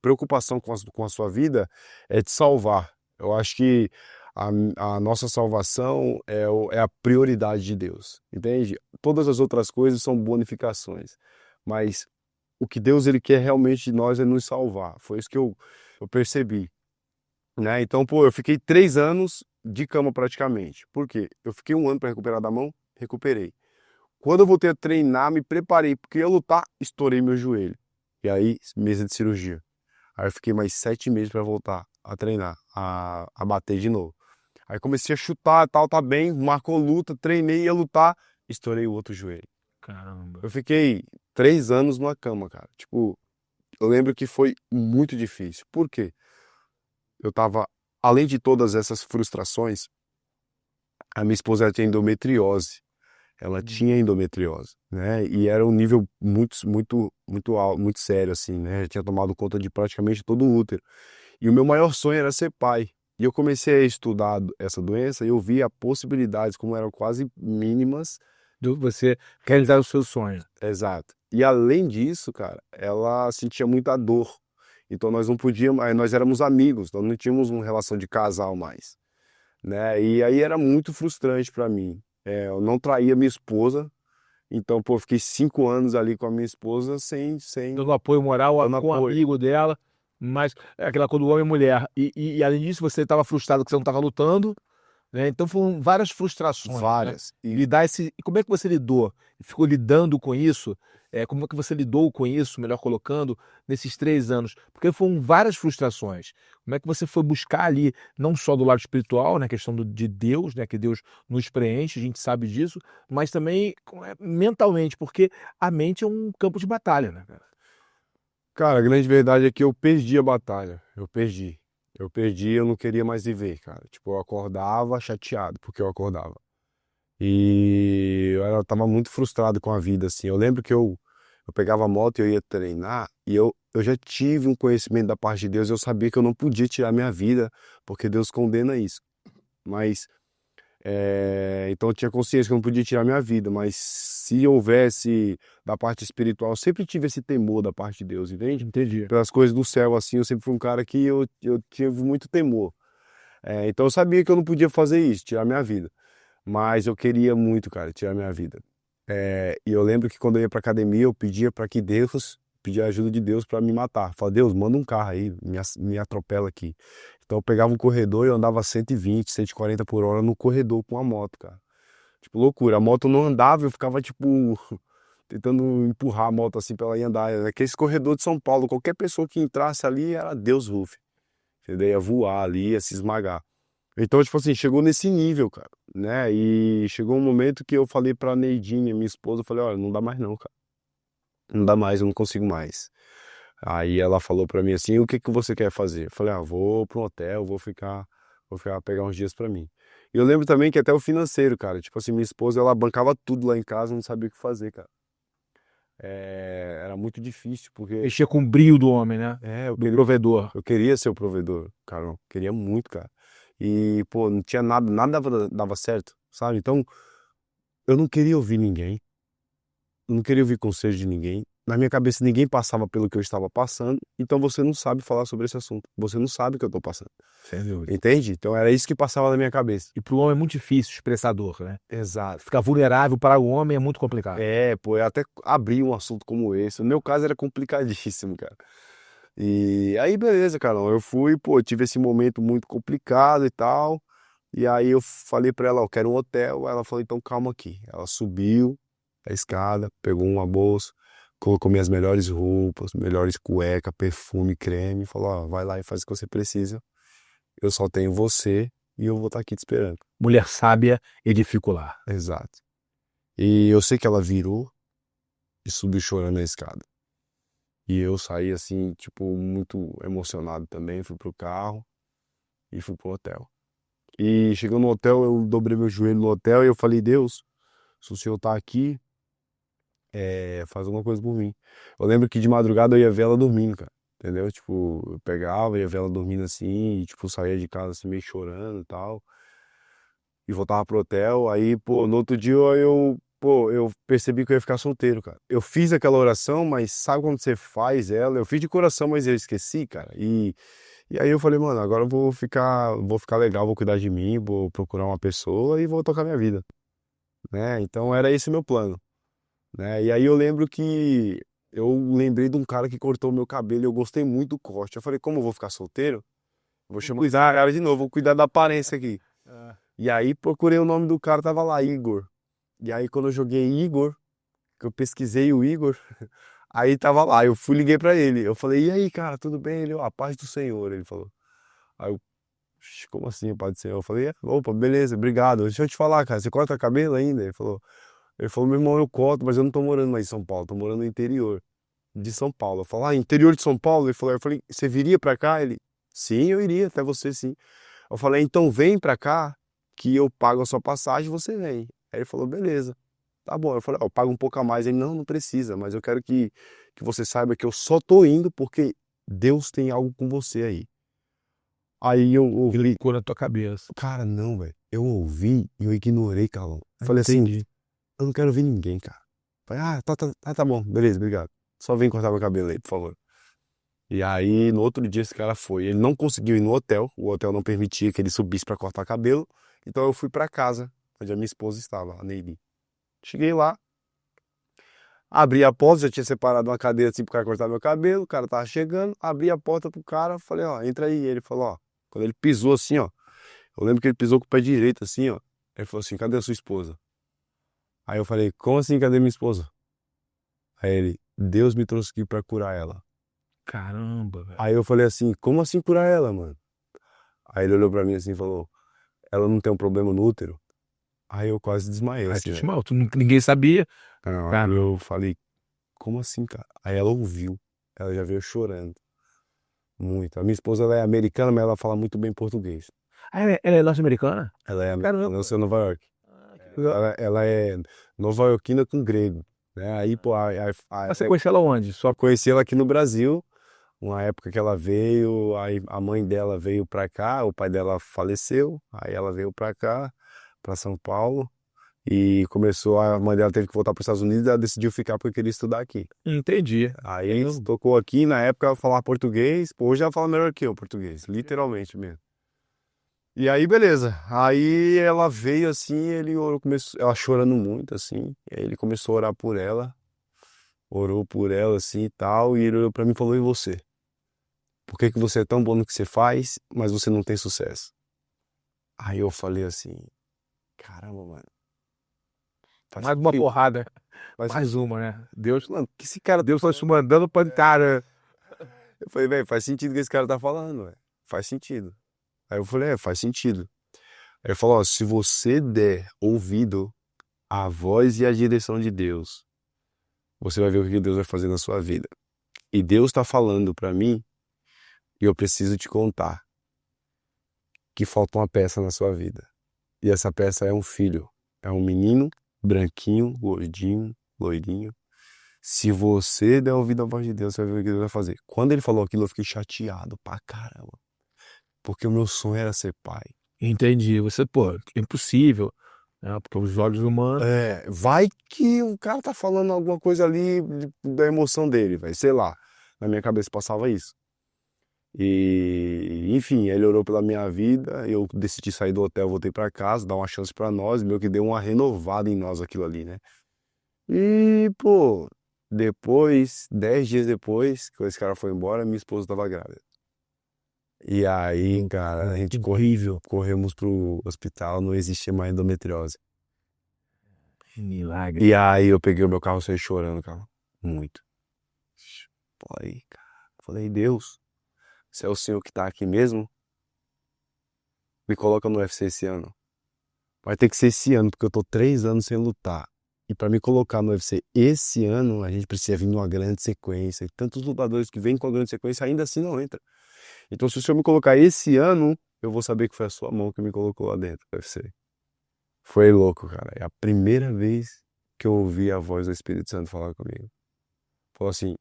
preocupação com a sua vida é te salvar. Eu acho que a nossa salvação é a prioridade de Deus, entende? Todas as outras coisas são bonificações, mas o que Deus ele quer realmente de nós é nos salvar. Foi isso que eu percebi, né? Então, pô, eu fiquei 3 anos de cama praticamente. Por quê? Eu fiquei um ano para recuperar da mão, recuperei. Quando eu voltei a treinar, me preparei, porque eu ia lutar, estourei meu joelho. E aí, mesa de cirurgia. Aí eu fiquei mais 7 meses para voltar a treinar, a bater de novo. Aí comecei a chutar, tal, tá bem, marcou luta, treinei, ia lutar, estourei o outro joelho. Caramba. Eu fiquei 3 anos numa cama, cara. Tipo, eu lembro que foi muito difícil. Por quê? Eu tava, além de todas essas frustrações, a minha esposa ela tinha endometriose. Ela tinha endometriose, né? E era um nível muito alto, muito sério, assim, né? Já tinha tomado conta de praticamente todo o útero. E o meu maior sonho era ser pai. E eu comecei a estudar essa doença e eu vi as possibilidades, como eram quase mínimas. De você realizar o seu sonho. Exato. E além disso, cara, ela sentia muita dor. Então nós não podíamos, nós éramos amigos, nós não tínhamos uma relação de casal mais, né? E aí era muito frustrante para mim. Eu não traía minha esposa, então, pô, fiquei 5 anos ali com a minha esposa sem Dando apoio moral dando com o apoio. amigo dela, mas é aquela coisa do homem e mulher. E além disso, você estava frustrado que você não estava lutando, né? Então foram várias frustrações. Várias. Né? E como é que você lidou? Ficou lidando com isso? Como é que você lidou com isso, melhor colocando, nesses 3 anos? Porque foram várias frustrações. Como é que você foi buscar ali, não só do lado espiritual, né, a questão de Deus, né, que Deus nos preenche, a gente sabe disso, mas também mentalmente, porque a mente é um campo de batalha, né, cara? Cara, a grande verdade é que eu perdi a batalha. Eu perdi. Eu não queria mais viver, cara. Tipo, eu acordava chateado, porque eu acordava. E eu tava muito frustrado com a vida, assim. Eu lembro que eu pegava a moto e eu ia treinar, e eu já tive um conhecimento da parte de Deus, eu sabia que eu não podia tirar minha vida, porque Deus condena isso. Mas, então eu tinha consciência que eu não podia tirar minha vida, mas se houvesse da parte espiritual, eu sempre tive esse temor da parte de Deus, entende? Entendi. Pelas coisas do céu, assim, eu sempre fui um cara que eu tive muito temor. Então eu sabia que eu não podia fazer isso, tirar minha vida. Mas eu queria muito, cara, tirar minha vida. E eu lembro que quando eu ia pra academia, eu pedia para que Deus pedir a ajuda de Deus pra me matar. Falei, Deus, manda um carro aí, me atropela aqui. Então eu pegava um corredor e eu andava 120, 140 por hora no corredor com a moto, cara. Tipo, loucura. A moto não andava, eu ficava, tipo, tentando empurrar a moto assim pra ela ir andar. Aquele corredor de São Paulo, qualquer pessoa que entrasse ali era Deus Ruff. Entendeu? Ia voar ali, ia se esmagar. Então, tipo assim, chegou nesse nível, cara, né? E chegou um momento que eu falei pra Neidinha, minha esposa, eu falei, olha, não dá mais não, cara. Não dá mais, eu não consigo mais. Aí ela falou pra mim assim, o que que você quer fazer? Eu falei, vou pra um hotel, vou ficar pegar uns dias pra mim. E eu lembro também que até o financeiro, cara, tipo assim, minha esposa, ela bancava tudo lá em casa, não sabia o que fazer, cara. Era muito difícil, porque Mexia com o brio do homem, né? eu Do queria, provedor. eu queria ser o provedor, cara, eu queria muito, cara. E, pô, não tinha nada, nada dava certo, sabe? Então, eu não queria ouvir ninguém, eu não queria ouvir conselho de ninguém. Na minha cabeça, ninguém passava pelo que eu estava passando, então você não sabe falar sobre esse assunto. Você não sabe o que eu tô passando. Sem dúvida. Entende? Então era isso que passava na minha cabeça. E para o homem é muito difícil expressar dor, né? Exato. Ficar vulnerável para o homem é muito complicado. Pô, eu até abri um assunto como esse. No meu caso era complicadíssimo, cara. E aí, beleza, cara. Eu fui, pô, tive esse momento muito complicado e tal. E aí eu falei pra ela, eu quero um hotel. Ela falou, então calma aqui. Ela subiu a escada, pegou uma bolsa, colocou minhas melhores roupas, melhores cueca, perfume, creme, e falou, ó, vai lá e faz o que você precisa. Eu só tenho você e eu vou estar aqui te esperando. Mulher sábia edifica o lar. Exato. E eu sei que ela virou e subiu chorando a escada. E eu saí assim, tipo, muito emocionado também, fui pro carro e fui pro hotel. E chegando no hotel, eu dobrei meu joelho no hotel e eu falei, Deus, se o Senhor tá aqui, faz alguma coisa por mim. Eu lembro que de madrugada eu ia ver ela dormindo, cara. Entendeu? Tipo, eu pegava, ia ver ela dormindo assim, e tipo, saía de casa assim, meio chorando e tal. E voltava pro hotel. Aí, pô, no outro dia eu percebi que eu ia ficar solteiro, cara. Eu fiz aquela oração, mas sabe quando você faz ela? Eu fiz de coração, mas eu esqueci, cara. E aí eu falei, mano, agora eu vou ficar legal, vou cuidar de mim, vou procurar uma pessoa e vou tocar minha vida, né? Então era esse o meu plano, né? E aí eu lembro que eu lembrei de um cara que cortou o meu cabelo e eu gostei muito do corte. Eu falei, como eu vou ficar solteiro? Eu vou chamar esse cara de novo, vou cuidar da aparência aqui. E aí procurei o nome do cara, tava lá, Igor. E aí quando eu joguei Igor, que eu pesquisei o Igor, aí tava lá, eu liguei pra ele. Eu falei, e aí, cara, tudo bem? Ele, a paz do Senhor, ele falou. Aí eu, "Oxe, como assim, a paz do Senhor?" Eu falei, opa, beleza, obrigado. Deixa eu te falar, cara, você corta cabelo ainda? Ele falou, meu irmão, eu corto, mas eu não tô morando mais em São Paulo, tô morando no interior de São Paulo. Eu falei, interior de São Paulo? Eu falei, você viria pra cá? Ele, sim, eu iria, até você sim. Eu falei, então vem pra cá, que eu pago a sua passagem, você vem. Aí ele falou, beleza, tá bom. Eu falei, eu pago um pouco a mais. Ele, não precisa, mas eu quero que você saiba que eu só tô indo porque Deus tem algo com você aí. Aí eu ouvi, Ficou na tua cabeça. cara, não, velho. Eu ouvi e eu ignorei, Carlão. Falei assim, Entendi. eu não quero ver ninguém, cara. Falei, tá bom, beleza, obrigado. Só vem cortar meu cabelo aí, por favor. E aí, no outro dia, esse cara foi. Ele não conseguiu ir no hotel, o hotel não permitia que ele subisse pra cortar cabelo. Então eu fui pra casa, onde a minha esposa estava, a Neide. Cheguei lá, abri a porta, já tinha separado uma cadeira assim pro cara cortar meu cabelo, o cara tava chegando, abri a porta pro cara, falei, ó, entra aí. Ele falou, ó, quando ele pisou assim, ó, eu lembro que ele pisou com o pé direito assim, ó. Ele falou assim, cadê a sua esposa? Aí eu falei, como assim, cadê minha esposa? Aí ele, Deus me trouxe aqui pra curar ela. Caramba, velho. Aí eu falei assim, como assim curar ela, mano? Aí ele olhou pra mim assim e falou, ela não tem um problema no útero? Aí eu quase desmaiei Aí assim, tu né? mal, ninguém sabia. Aí Cara, eu falei, como assim, cara? Aí ela ouviu, ela já veio chorando, muito. A minha esposa, ela é americana, mas ela fala muito bem português. ela é norte-americana? Ela Caramba. nasceu em Nova York. Que legal. Ela é nova-iorquina com grego, né? Aí, pô, Mas você conheceu ela onde? Só conheci ela aqui no Brasil, uma época que ela veio, aí a mãe dela veio pra cá, o pai dela faleceu, aí ela veio pra cá, pra São Paulo, e a mãe dela teve que voltar para os Estados Unidos, e ela decidiu ficar porque queria estudar aqui. entendi. Aí tocou aqui, na época ela falava português, pô, hoje ela fala melhor que eu português, literalmente mesmo. E aí, beleza. Aí ela veio assim, ela chorando muito, assim. E aí ele começou a orar por ela. orou por ela assim e tal, e ele olhou pra mim e falou: e você? Por que que você é tão bom no que você faz, mas você não tem sucesso? Aí eu falei assim, caramba, mano, faz Mais uma sentido, porrada. faz Mais sentido. uma, né? Deus, Mano, o que esse cara tá Deus tá te falando? mandando pra cara. Eu falei, velho, faz sentido o que esse cara tá falando, velho. Faz sentido. Aí eu falei, faz sentido. Aí ele falou, ó, se você der ouvido à voz e à direção de Deus, você vai ver o que Deus vai fazer na sua vida. E Deus tá falando pra mim, e eu preciso te contar, que falta uma peça na sua vida. E essa peça é um filho. É um menino, branquinho, gordinho, loirinho. Se você der ouvido à voz de Deus, você vai ver o que Deus vai fazer. Quando ele falou aquilo, eu fiquei chateado pra caramba. Porque o meu sonho era ser pai. Entendi. Você, pô, é impossível, né? Porque os olhos humanos. Vai que o cara tá falando alguma coisa ali da emoção dele, velho. Sei lá. Na minha cabeça passava isso. E, enfim, ele orou pela minha vida. Eu decidi sair do hotel, voltei pra casa, dar uma chance pra nós. Meio que deu uma renovada em nós aquilo ali, né? E, pô, depois, 10 dias depois que esse cara foi embora, minha esposa tava grávida. E aí, cara, a gente Horrível. corremos pro hospital, não existia mais endometriose. Milagre. E aí eu peguei o meu carro e saí chorando, cara. Muito. Falei, Deus, se é o Senhor que tá aqui mesmo, me coloca no UFC esse ano. Vai ter que ser esse ano, porque eu tô 3 anos sem lutar. E pra me colocar no UFC esse ano, a gente precisa vir numa grande sequência. E tantos lutadores que vêm com a grande sequência ainda assim não entram. Então se o Senhor me colocar esse ano, eu vou saber que foi a sua mão que me colocou lá dentro do UFC. Foi louco, cara. É a primeira vez que eu ouvi a voz do Espírito Santo falar comigo. Falou assim,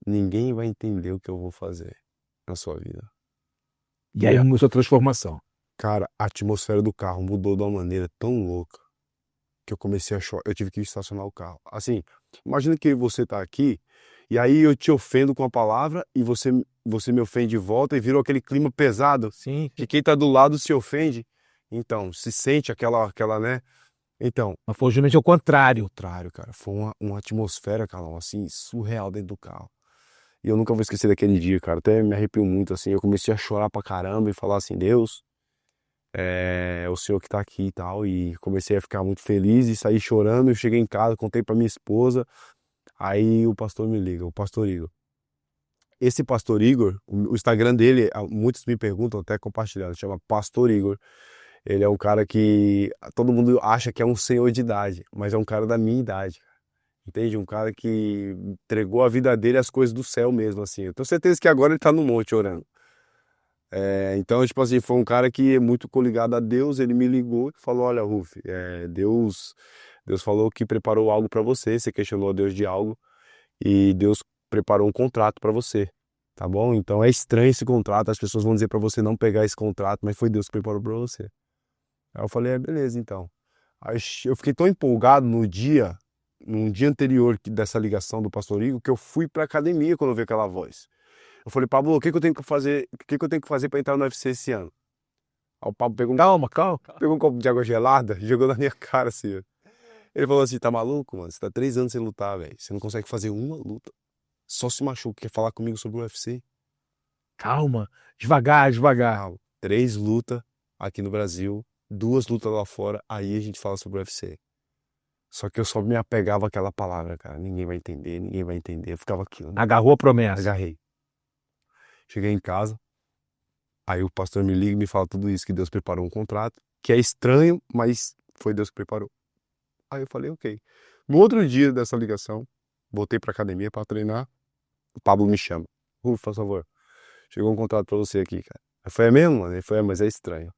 ninguém vai entender o que eu vou fazer na sua vida. E aí começou a transformação. Cara, a atmosfera do carro mudou de uma maneira tão louca que eu comecei a chorar. Eu tive que estacionar o carro. Assim, imagina que você tá aqui e aí eu te ofendo com a palavra e você me ofende de volta e virou aquele clima pesado Sim. que quem tá do lado se ofende. Então, se sente aquela, né? Então, Mas foi justamente ao contrário. contrário, cara. Foi uma atmosfera, Carlão, assim, surreal dentro do carro. E eu nunca vou esquecer daquele dia, cara. Até me arrepio muito, assim. Eu comecei a chorar pra caramba e falar assim, Deus, é o Senhor que tá aqui e tal. E comecei a ficar muito feliz e saí chorando. Eu cheguei em casa, contei pra minha esposa. Aí o pastor me liga, o pastor Igor. Esse pastor Igor, o Instagram dele, muitos me perguntam, até compartilhando, chama Pastor Igor. Ele é um cara que todo mundo acha que é um senhor de idade, mas é um cara da minha idade. Entende? Um cara que entregou a vida dele às coisas do céu mesmo, assim. Eu tenho certeza que agora ele tá no monte orando. Então, tipo assim, foi um cara que é muito coligado a Deus. Ele me ligou e falou: olha, Ruf, Deus falou que preparou algo pra você. Você questionou a Deus de algo e Deus preparou um contrato pra você. Tá bom? Então é estranho esse contrato. As pessoas vão dizer pra você não pegar esse contrato, mas foi Deus que preparou pra você. Aí eu falei: beleza, então. Aí eu fiquei tão empolgado num dia anterior dessa ligação do pastor Igor, que eu fui pra academia quando eu vi aquela voz. Eu falei, Pablo, o que que eu tenho que fazer? O que que eu tenho que fazer pra entrar no UFC esse ano? Aí o Pablo pegou Calma. pegou um copo de água gelada e jogou na minha cara, assim. Ó. Ele falou assim, tá maluco, mano? Você tá 3 anos sem lutar, velho. Você não consegue fazer uma luta. Só se machuca, quer falar comigo sobre o UFC? Calma. Devagar. Calma. 3 lutas aqui no Brasil, 2 lutas lá fora, aí a gente fala sobre o UFC. Só que eu só me apegava àquela palavra, cara. Ninguém vai entender, ninguém vai entender. Eu ficava aquilo. Agarrou a promessa. Agarrei. Cheguei em casa, aí o pastor me liga e me fala tudo isso, que Deus preparou um contrato, que é estranho, mas foi Deus que preparou. Aí eu falei, ok. No outro dia dessa ligação, voltei pra academia pra treinar, o Pablo me chama. Ruf, por favor, chegou um contrato pra você aqui, cara. Eu falei, é mesmo, mano? Ele falou, mas é estranho.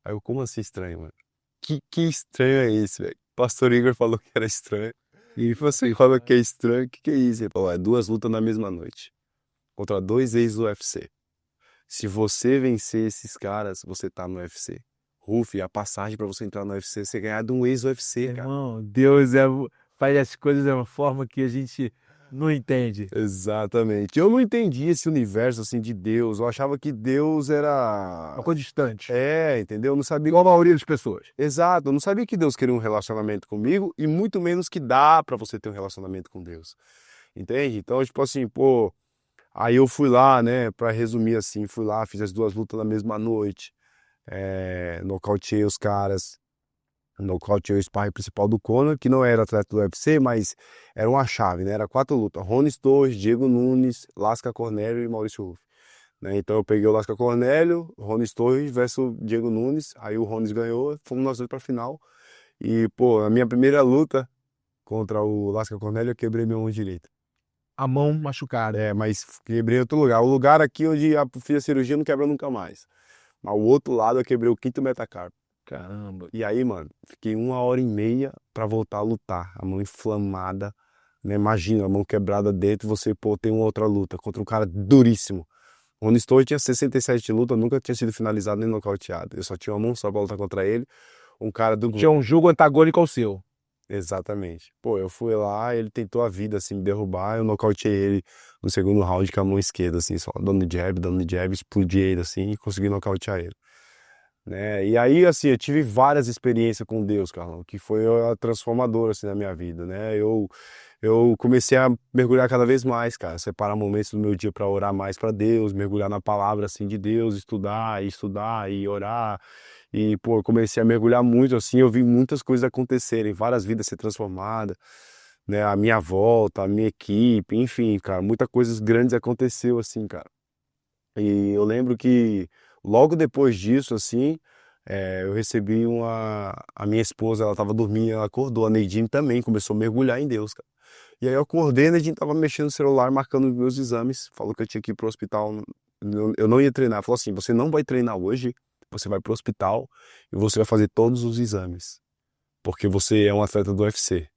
Aí eu, como assim estranho, mano? Que estranho é esse, velho? O pastor Igor falou que era estranho. E ele falou assim, falou que é estranho, o que é isso? Ele falou, 2 lutas na mesma noite. Contra 2 ex-UFC. Se você vencer esses caras, você tá no UFC. Ruf, a passagem pra você entrar no UFC, você ganhar de um ex-UFC, cara. Irmão, Deus faz as coisas de uma forma que a gente não entende. Exatamente. Eu não entendi esse universo assim de Deus. Eu achava que Deus era. Uma coisa distante. Entendeu? Eu não sabia. Igual a maioria das pessoas. Exato. Eu não sabia que Deus queria um relacionamento comigo e muito menos que dá pra você ter um relacionamento com Deus. entende? Então, tipo assim, pô, aí eu fui lá, né, pra resumir assim, fui lá, fiz as duas lutas na mesma noite, nocauteei os caras, nocauteei o sparring principal do Conor, que não era atleta do UFC, mas era uma chave, né, era 4 lutas, Ronis Torres, Diego Nunes, Lasca Cornélio e Maurício Ruf, né, então eu peguei o Lasca Cornélio, Ronis Torres versus Diego Nunes, aí o Ronis ganhou, fomos nós dois pra final, e, pô, a minha primeira luta contra o Lasca Cornélio, eu quebrei meu ombro direito. A mão machucada. Mas quebrei em outro lugar. O lugar aqui onde fiz a cirurgia não quebra nunca mais. Mas o outro lado eu quebrei o quinto metacarpo. Caramba. E aí, mano, fiquei 1 hora e meia pra voltar a lutar. A mão inflamada, né? Imagina, a mão quebrada dentro e você, pô, tem uma outra luta contra um cara duríssimo. O Rony Story tinha 67 de luta, nunca tinha sido finalizado nem nocauteado. Eu só tinha uma mão só pra lutar contra ele. Um cara do... Tinha um jogo antagônico ao seu. Exatamente. Pô, eu fui lá, ele tentou a vida, assim, me derrubar, eu nocauteei ele no segundo round com a mão esquerda, assim, só dando jab, explodi ele, assim, e consegui nocautear ele, né? E aí, assim, eu tive várias experiências com Deus, Carlão, que foi a transformadora, assim, na minha vida, né? Eu comecei a mergulhar cada vez mais, cara, separar momentos do meu dia para orar mais para Deus, mergulhar na palavra, assim, de Deus, estudar e orar. E, pô, eu comecei a mergulhar muito, assim, eu vi muitas coisas acontecerem, várias vidas ser transformadas, né? A minha volta, a minha equipe, enfim, cara, muitas coisas grandes aconteceu, assim, cara. E eu lembro que logo depois disso, assim, eu recebi a minha esposa, ela tava dormindo, ela acordou, a Neidine também começou a mergulhar em Deus, cara. E aí eu acordei, a Neidine tava mexendo no celular, marcando os meus exames, falou que eu tinha que ir pro hospital, eu não ia treinar, falou assim, você não vai treinar hoje, você vai pro hospital e você vai fazer todos os exames, porque você é um atleta do UFC.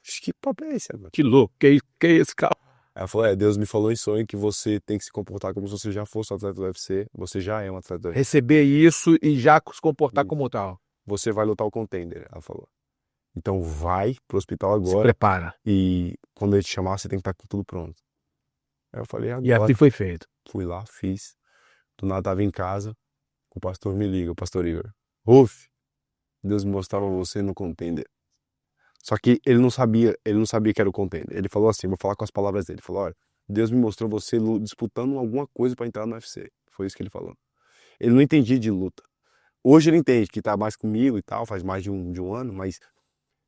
Acho que papo é esse, mano? Que louco. Que isso, cara? Ela falou, Deus me falou em sonho que você tem que se comportar como se você já fosse um atleta do UFC, você já é um atleta do UFC. Receber isso e já se comportar como tal. Você vai lutar o contender, ela falou. Então vai pro hospital Se agora prepara. e quando ele te chamar, você tem que estar com tudo pronto. Aí eu falei, E agora. assim foi feito. Fui lá, fiz. Do nada tava em casa, o pastor me liga, o pastor Igor. Ruf, Deus me mostrava você no contender. Só que ele não sabia que era o contender. Ele falou assim, vou falar com as palavras dele. Ele falou, olha, Deus me mostrou você disputando alguma coisa para entrar no UFC. Foi isso que ele falou. Ele não entendia de luta. Hoje ele entende que tá mais comigo e tal, faz mais de um ano, mas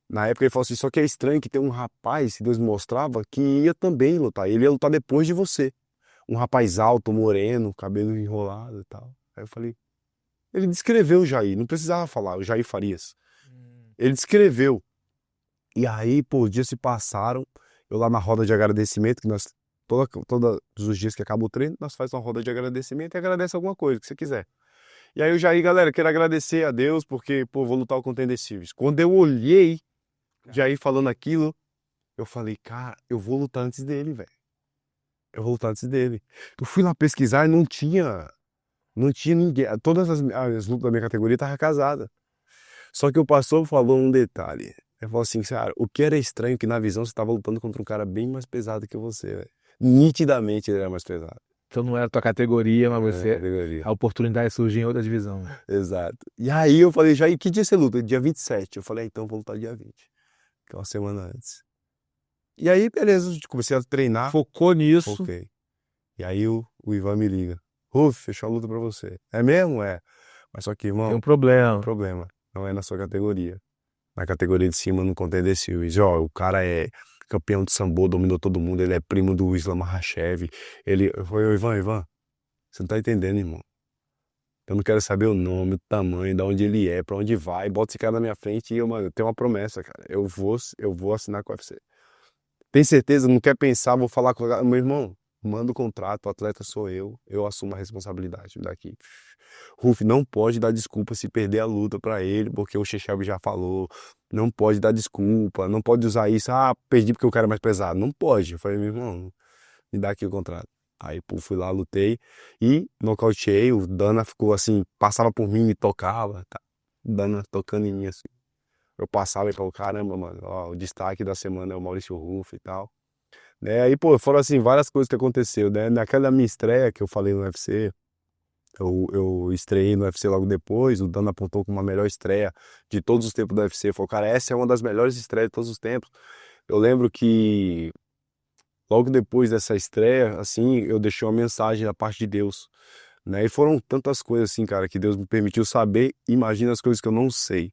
na época ele falou assim, só que é estranho que tem um rapaz que Deus me mostrava que ia também lutar. Ele ia lutar depois de você. Um rapaz alto, moreno, cabelo enrolado e tal. Aí eu falei, ele descreveu o Jair, não precisava falar, o Jair Farias. Ele descreveu. E aí, pô, os dias se passaram, eu lá na roda de agradecimento, que nós, todos os dias que acaba o treino, nós faz uma roda de agradecimento e agradece alguma coisa que você quiser. E aí eu já galera, quero agradecer a Deus porque, pô, vou lutar o Contender Series. Quando eu olhei Jair falando aquilo, eu falei, cara, eu vou lutar antes dele, velho. Eu vou lutar antes dele. Eu fui lá pesquisar e não tinha ninguém. Todas as lutas da minha categoria estavam casadas. Só que o pastor falou um detalhe. Ele falou assim, cara, o que era estranho é que na visão você estava lutando contra um cara bem mais pesado que você, velho. Nitidamente ele era mais pesado. Então não era a tua categoria, mas você. Categoria. A oportunidade surgiu em outra divisão. Exato. E aí eu falei, Jair, que dia você luta? Dia 27. Eu falei, então vou lutar dia 20. Que é uma semana antes. E aí, beleza, comecei a treinar. Focou nisso. Foquei. E aí o Ivan me liga. Ruf, fechou a luta pra você. É mesmo? É. Mas só que, irmão, Tem um problema. problema. Não é na sua categoria. Na categoria de cima, no Contender Series. Ó, o cara é campeão de sambo, dominou todo mundo. Ele é primo do Islam Makhachev. Eu falei, Ivan, você não tá entendendo, irmão. Eu não quero saber o nome, o tamanho, de onde ele é, pra onde vai. Bota esse cara na minha frente e eu tenho uma promessa, cara. Eu vou assinar com o UFC. Tem certeza? Não quer pensar? Vou falar com o meu irmão. Manda o contrato, o atleta sou eu assumo a responsabilidade daqui. Ruf, não pode dar desculpa se perder a luta pra ele, porque o Chechel já falou. Não pode dar desculpa, não pode usar isso. Ah, perdi porque o cara é mais pesado. Não pode. Eu falei, meu irmão, me dá aqui o contrato. Aí, pô, fui lá, lutei e nocauteei. O Dana ficou assim, passava por mim, me tocava. Tá? Dana tocando em mim assim. Eu passava e falava, caramba, mano, ó, o destaque da semana é o Maurício Ruf e tal. Né? Aí, pô, foram assim, várias coisas que aconteceu, né? Naquela minha estreia que eu falei no UFC, eu estreiei no UFC logo depois, o Dana apontou como a melhor estreia de todos os tempos do UFC. Falou, cara, essa é uma das melhores estreias de todos os tempos. Eu lembro que logo depois dessa estreia, assim, eu deixei uma mensagem da parte de Deus, né? E foram tantas coisas assim, cara, que Deus me permitiu saber. Imagina as coisas que eu não sei.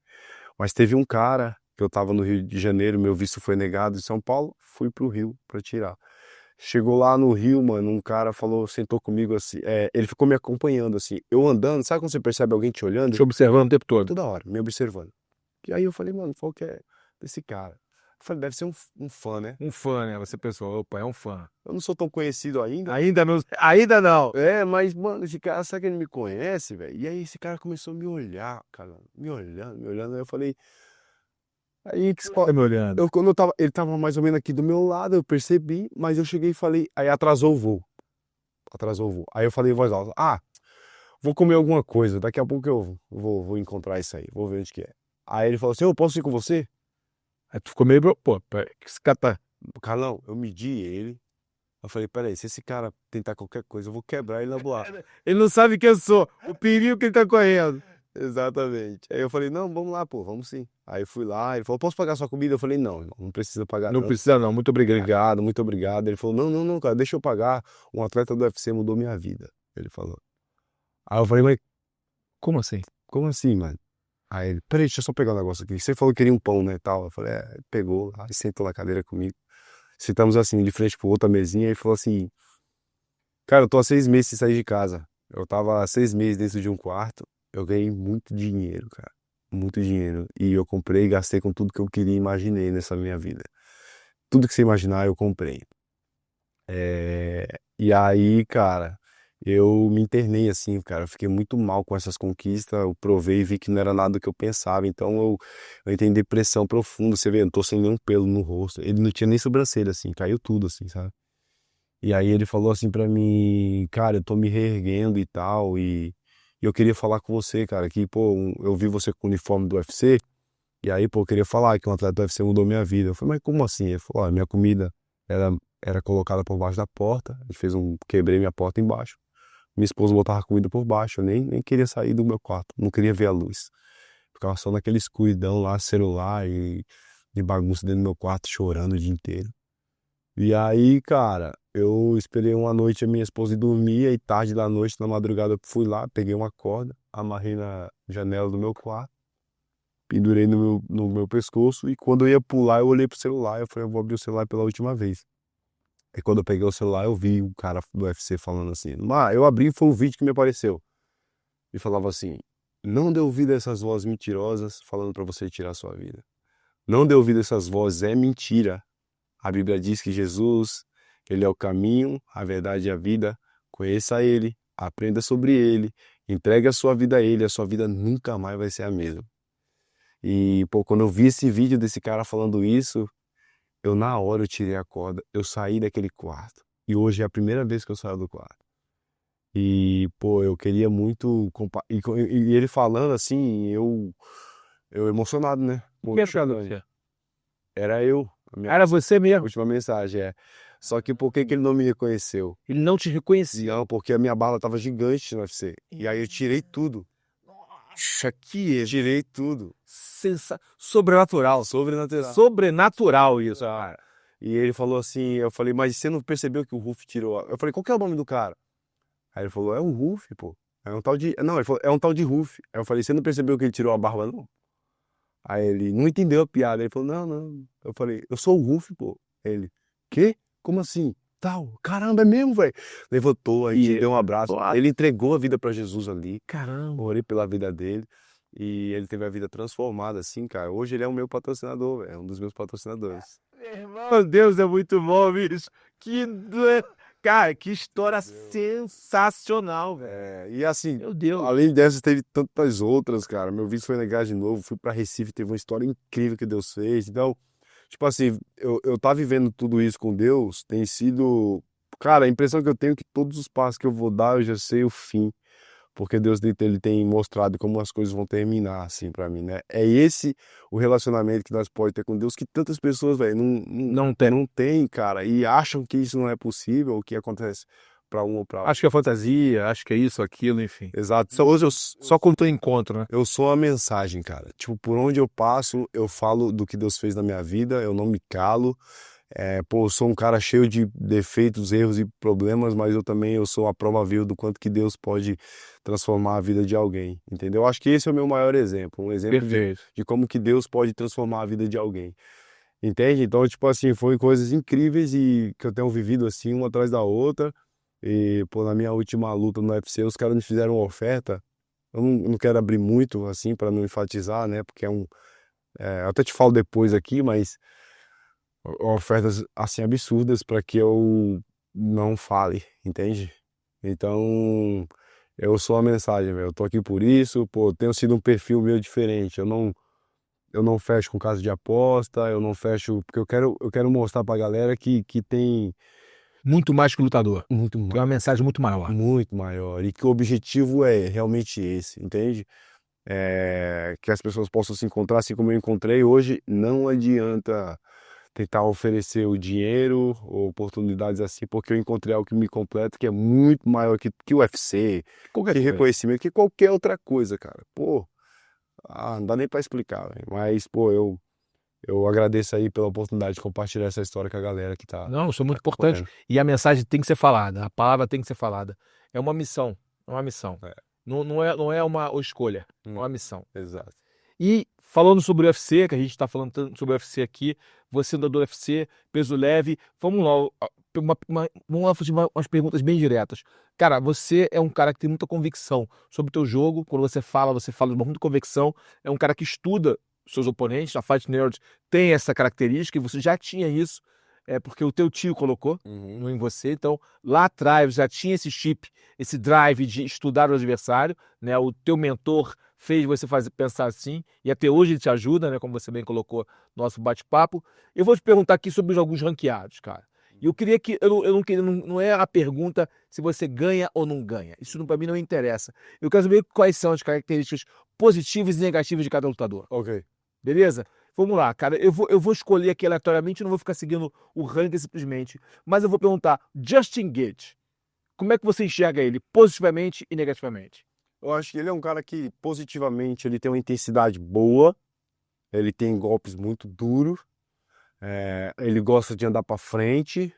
Mas teve um cara que eu tava no Rio de Janeiro, meu visto foi negado em São Paulo, fui pro Rio pra tirar. Chegou lá no Rio, mano, um cara falou, sentou comigo assim, ele ficou me acompanhando assim, eu andando, sabe quando você percebe alguém te olhando? Te observando o tempo todo. Toda hora, me observando. E aí eu falei, mano, qual que é desse cara? Eu falei, deve ser um fã, né? Um fã, né? Você pensou, opa, é um fã. Eu não sou tão conhecido ainda. Ainda não. Ainda não. Mas, mano, esse cara, será que ele me conhece, velho? E aí esse cara começou a me olhar, cara, me olhando. Aí eu falei. Aí que Tá me olhando. quando ele tava mais ou menos aqui do meu lado, eu percebi, mas eu cheguei e falei. Aí atrasou o voo. Aí eu falei em voz alta, vou comer alguma coisa, daqui a pouco eu vou encontrar isso aí, vou ver onde que é. Aí ele falou assim, eu posso ir com você? Aí tu ficou meio, pô, que esse cara tá. Carlão, eu medi ele. Eu falei, peraí, se esse cara tentar qualquer coisa, eu vou quebrar ele na boate. Ele não sabe quem eu sou, o perigo que ele tá correndo. Exatamente. Aí eu falei, não, vamos lá, pô, vamos sim. Aí eu fui lá, ele falou, posso pagar sua comida? Eu falei, não, irmão, não precisa pagar Não precisa não, muito obrigado. Obrigado, muito obrigado. Ele falou, não, cara, deixa eu pagar. Um atleta do UFC mudou minha vida. Ele falou. Aí eu falei, mas Como assim? como assim, mano? Aí ele, peraí, deixa eu só pegar um negócio aqui. Você falou que queria um pão, né, e tal. Eu falei, pegou lá, e sentou na cadeira comigo. Sentamos assim, de frente pro outra mesinha, e ele falou assim, cara, eu tô há 6 meses sem sair de casa. Eu tava há 6 meses dentro de um quarto. Eu ganhei muito dinheiro, cara. Muito dinheiro. E eu comprei e gastei com tudo que eu queria e imaginei nessa minha vida. Tudo que você imaginar, eu comprei. E aí, cara, eu me internei assim, cara. Eu fiquei muito mal com essas conquistas. Eu provei e vi que não era nada do que eu pensava. Então eu entrei em depressão profunda. Você vê, eu não tô sem nenhum pelo no rosto. Ele não tinha nem sobrancelha, assim, caiu tudo, assim, sabe? E aí ele falou assim pra mim, cara, eu tô me reerguendo e tal. E eu queria falar com você, cara, que, pô, eu vi você com o uniforme do UFC. E aí, pô, eu queria falar que um atleta do UFC mudou minha vida. Eu falei, mas como assim? Ele falou, minha comida era colocada por baixo da porta. A gente quebrei minha porta embaixo. Minha esposa botava comida por baixo. Eu nem queria sair do meu quarto. Não queria ver a luz. Ficava só naquele escuridão lá, celular e bagunça dentro do meu quarto, chorando o dia inteiro. E aí, cara, eu esperei uma noite a minha esposa ir dormir. E tarde da noite, na madrugada, eu fui lá, peguei uma corda, amarrei na janela do meu quarto. Pendurei no meu pescoço e quando eu ia pular, eu olhei pro celular. Eu falei, eu vou abrir o celular pela última vez. E quando eu peguei o celular, eu vi um cara do UFC falando assim. Eu abri e foi um vídeo que me apareceu. E falava assim: não dê ouvido a essas vozes mentirosas falando pra você tirar a sua vida. Não dê ouvido a essas vozes, é mentira. A Bíblia diz que Jesus, ele é o caminho, a verdade e a vida. Conheça ele, aprenda sobre ele, entregue a sua vida a ele, a sua vida nunca mais vai ser a mesma. E, pô, quando eu vi esse vídeo desse cara falando isso, na hora eu tirei a corda, eu saí daquele quarto. E hoje é a primeira vez que eu saio do quarto. E, pô, eu queria muito. E ele falando assim, eu emocionado, né? Pô, Quem chorando. Era eu. Era você mesmo. Última mensagem, Só que por que ele não me reconheceu? Ele não te reconhecia. Não, porque a minha bala tava gigante no UFC. E aí eu tirei tudo. Nossa, que Tirei tudo. sobrenatural. Sobrenatural isso, cara. E ele falou assim, eu falei, mas você não percebeu que o Ruf tirou? Eu falei, qual que é o nome do cara? Aí ele falou, é o Ruf, pô. É um tal de... Não, ele falou, é um tal de Ruf. Aí eu falei, você não percebeu que ele tirou a barba, não? Aí ele não entendeu a piada. Ele falou, não. Eu falei, eu sou o Ruf, pô. Ele, quê? Como assim? Tal, caramba, é mesmo, velho. Levantou, a gente deu um abraço. Ele entregou a vida pra Jesus ali. Caramba. Orei pela vida dele. E ele teve a vida transformada, assim, cara. Hoje ele é o meu patrocinador, é um dos meus patrocinadores. Irmão, Deus é muito bom, bicho. Cara, que história sensacional, velho. E assim, Meu Deus. além dessas, teve tantas outras, cara. Meu visto foi negado de novo, fui pra Recife, teve uma história incrível que Deus fez. Então, tipo assim, eu tá vivendo tudo isso com Deus, tem sido... Cara, a impressão que eu tenho é que todos os passos que eu vou dar, eu já sei o fim. Porque Deus ele tem mostrado como as coisas vão terminar, assim, pra mim, né? É esse o relacionamento que nós podemos ter com Deus, que tantas pessoas, velho, não tem, cara, e acham que isso não é possível, o que acontece pra um ou pra outro. Acho que é fantasia, acho que é isso, aquilo, enfim. Exato. Hoje só quando tu encontro, né? Eu sou a mensagem, cara. Tipo, por onde eu passo, eu falo do que Deus fez na minha vida, eu não me calo. Pô, eu sou um cara cheio de defeitos, erros e problemas, mas eu sou a prova viva do quanto que Deus pode transformar a vida de alguém, entendeu? Eu acho que esse é o meu maior exemplo, um exemplo Perfeito. de como que Deus pode transformar a vida de alguém, entende? Então, tipo assim, foi coisas incríveis e que eu tenho vivido assim, uma atrás da outra. E, pô, na minha última luta no UFC, os caras me fizeram uma oferta. Eu não quero abrir muito, assim, para não enfatizar, né? Porque eu até te falo depois aqui, mas ofertas assim absurdas para que eu não fale, entende? Então, eu sou a mensagem, velho. Eu tô aqui por isso, pô, tenho sido um perfil meio diferente. Eu não fecho com casa de aposta, eu não fecho, porque eu quero mostrar pra galera que tem Muito mais que lutador. muito, Tem uma mensagem muito maior. muito maior e que o objetivo é realmente esse, entende? Que as pessoas possam se encontrar assim como eu encontrei hoje. Não adianta tentar oferecer o dinheiro ou oportunidades assim, porque eu encontrei algo que me completa, que é muito maior que o UFC, Qualquer que coisa. reconhecimento, que qualquer outra coisa, cara. Pô, não dá nem pra explicar, velho. Mas, pô, eu agradeço aí pela oportunidade de compartilhar essa história com a galera que tá Não, isso é muito importante. acompanhando. E a mensagem tem que ser falada, a palavra tem que ser falada. É uma missão, é uma missão. É, Não é uma escolha, é uma missão. exato. E falando sobre o UFC, que a gente está falando tanto sobre o UFC aqui, você andou do UFC, peso leve, vamos lá, vamos lá fazer umas perguntas bem diretas. Cara, você é um cara que tem muita convicção sobre o teu jogo, quando você fala de muita convicção, é um cara que estuda seus oponentes, a Fight Nerd tem essa característica e você já tinha isso, porque o teu tio colocou Uhum. em você, então lá atrás já tinha esse chip, esse drive de estudar o adversário, né? O teu mentor fez você pensar assim, e até hoje ele te ajuda, né? Como você bem colocou no nosso bate-papo. Eu vou te perguntar aqui sobre alguns ranqueados, cara. E eu queria que. Eu não queria. Não é a pergunta se você ganha ou não ganha. Isso para mim não interessa. Eu quero saber quais são as características positivas e negativas de cada lutador. Ok. Beleza? Vamos lá, cara. Eu vou escolher aqui aleatoriamente, não vou ficar seguindo o ranking simplesmente. Mas eu vou perguntar: Justin Gaethje, como é que você enxerga ele positivamente e negativamente? Eu acho que ele é um cara que positivamente ele tem uma intensidade boa, ele tem golpes muito duros, ele gosta de andar para frente,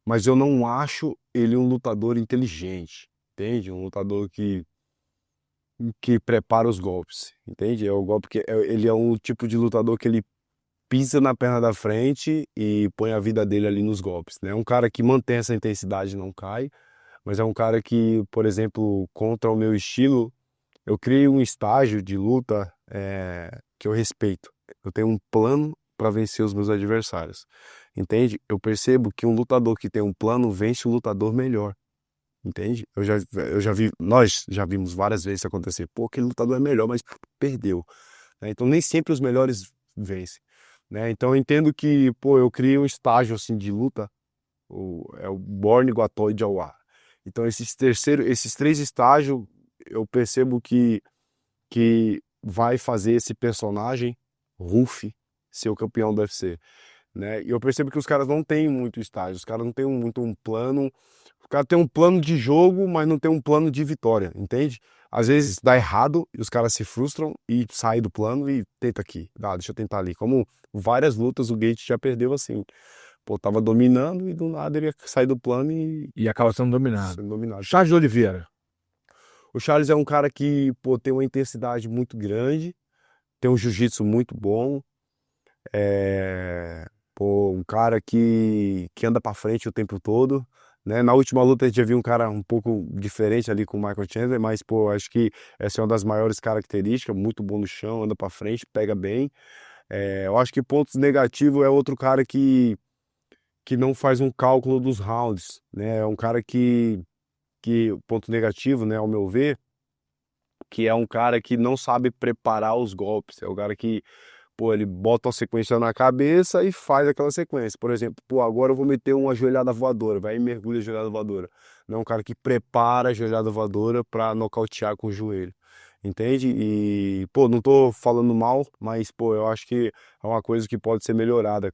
mas eu não acho ele um lutador inteligente, entende? Um lutador que prepara os golpes, entende? É o golpe ele é um tipo de lutador que ele pisa na perna da frente e põe a vida dele ali nos golpes, né? É um cara que mantém essa intensidade, não cai, mas é um cara que, por exemplo, contra o meu estilo, eu criei um estágio de luta que eu respeito. Eu tenho um plano para vencer os meus adversários, entende? Eu percebo que um lutador que tem um plano vence um lutador melhor, entende? Nós já vimos várias vezes isso acontecer. Pô, aquele lutador é melhor, mas perdeu, né? Então nem sempre os melhores vencem, né? Então eu entendo que, pô, eu criei um estágio assim de luta, é o Born Iguatoi Jawar. Então esses três estágios eu percebo que vai fazer esse personagem, Ruff, ser o campeão do UFC, né? E eu percebo que os caras não têm muito estágio, os caras não têm muito um plano, o cara tem um plano de jogo, mas não tem um plano de vitória, entende? Às vezes dá errado e os caras se frustram e saem do plano e tenta aqui, deixa eu tentar ali. Como várias lutas o Gaethje já perdeu assim. Pô, tava dominando e do nada ele ia sair do plano e E acaba sendo dominado. sendo dominado. Charles de Oliveira. O Charles é um cara que, pô, tem uma intensidade muito grande, tem um jiu-jitsu muito bom, pô, um cara que anda pra frente o tempo todo, né? Na última luta a gente já viu um cara um pouco diferente ali com o Michael Chandler, mas, pô, acho que essa é uma das maiores características, muito bom no chão, anda pra frente, pega bem. Eu acho que pontos negativos é outro cara que não faz um cálculo dos rounds, né? É um cara ponto negativo, né, ao meu ver, que é um cara que não sabe preparar os golpes, é o cara que, pô, ele bota uma sequência na cabeça e faz aquela sequência. Por exemplo, pô, agora eu vou meter uma joelhada voadora, vai e mergulha a joelhada voadora. Não é um cara que prepara a joelhada voadora pra nocautear com o joelho, entende? E, pô, não tô falando mal, mas, pô, eu acho que é uma coisa que pode ser melhorada.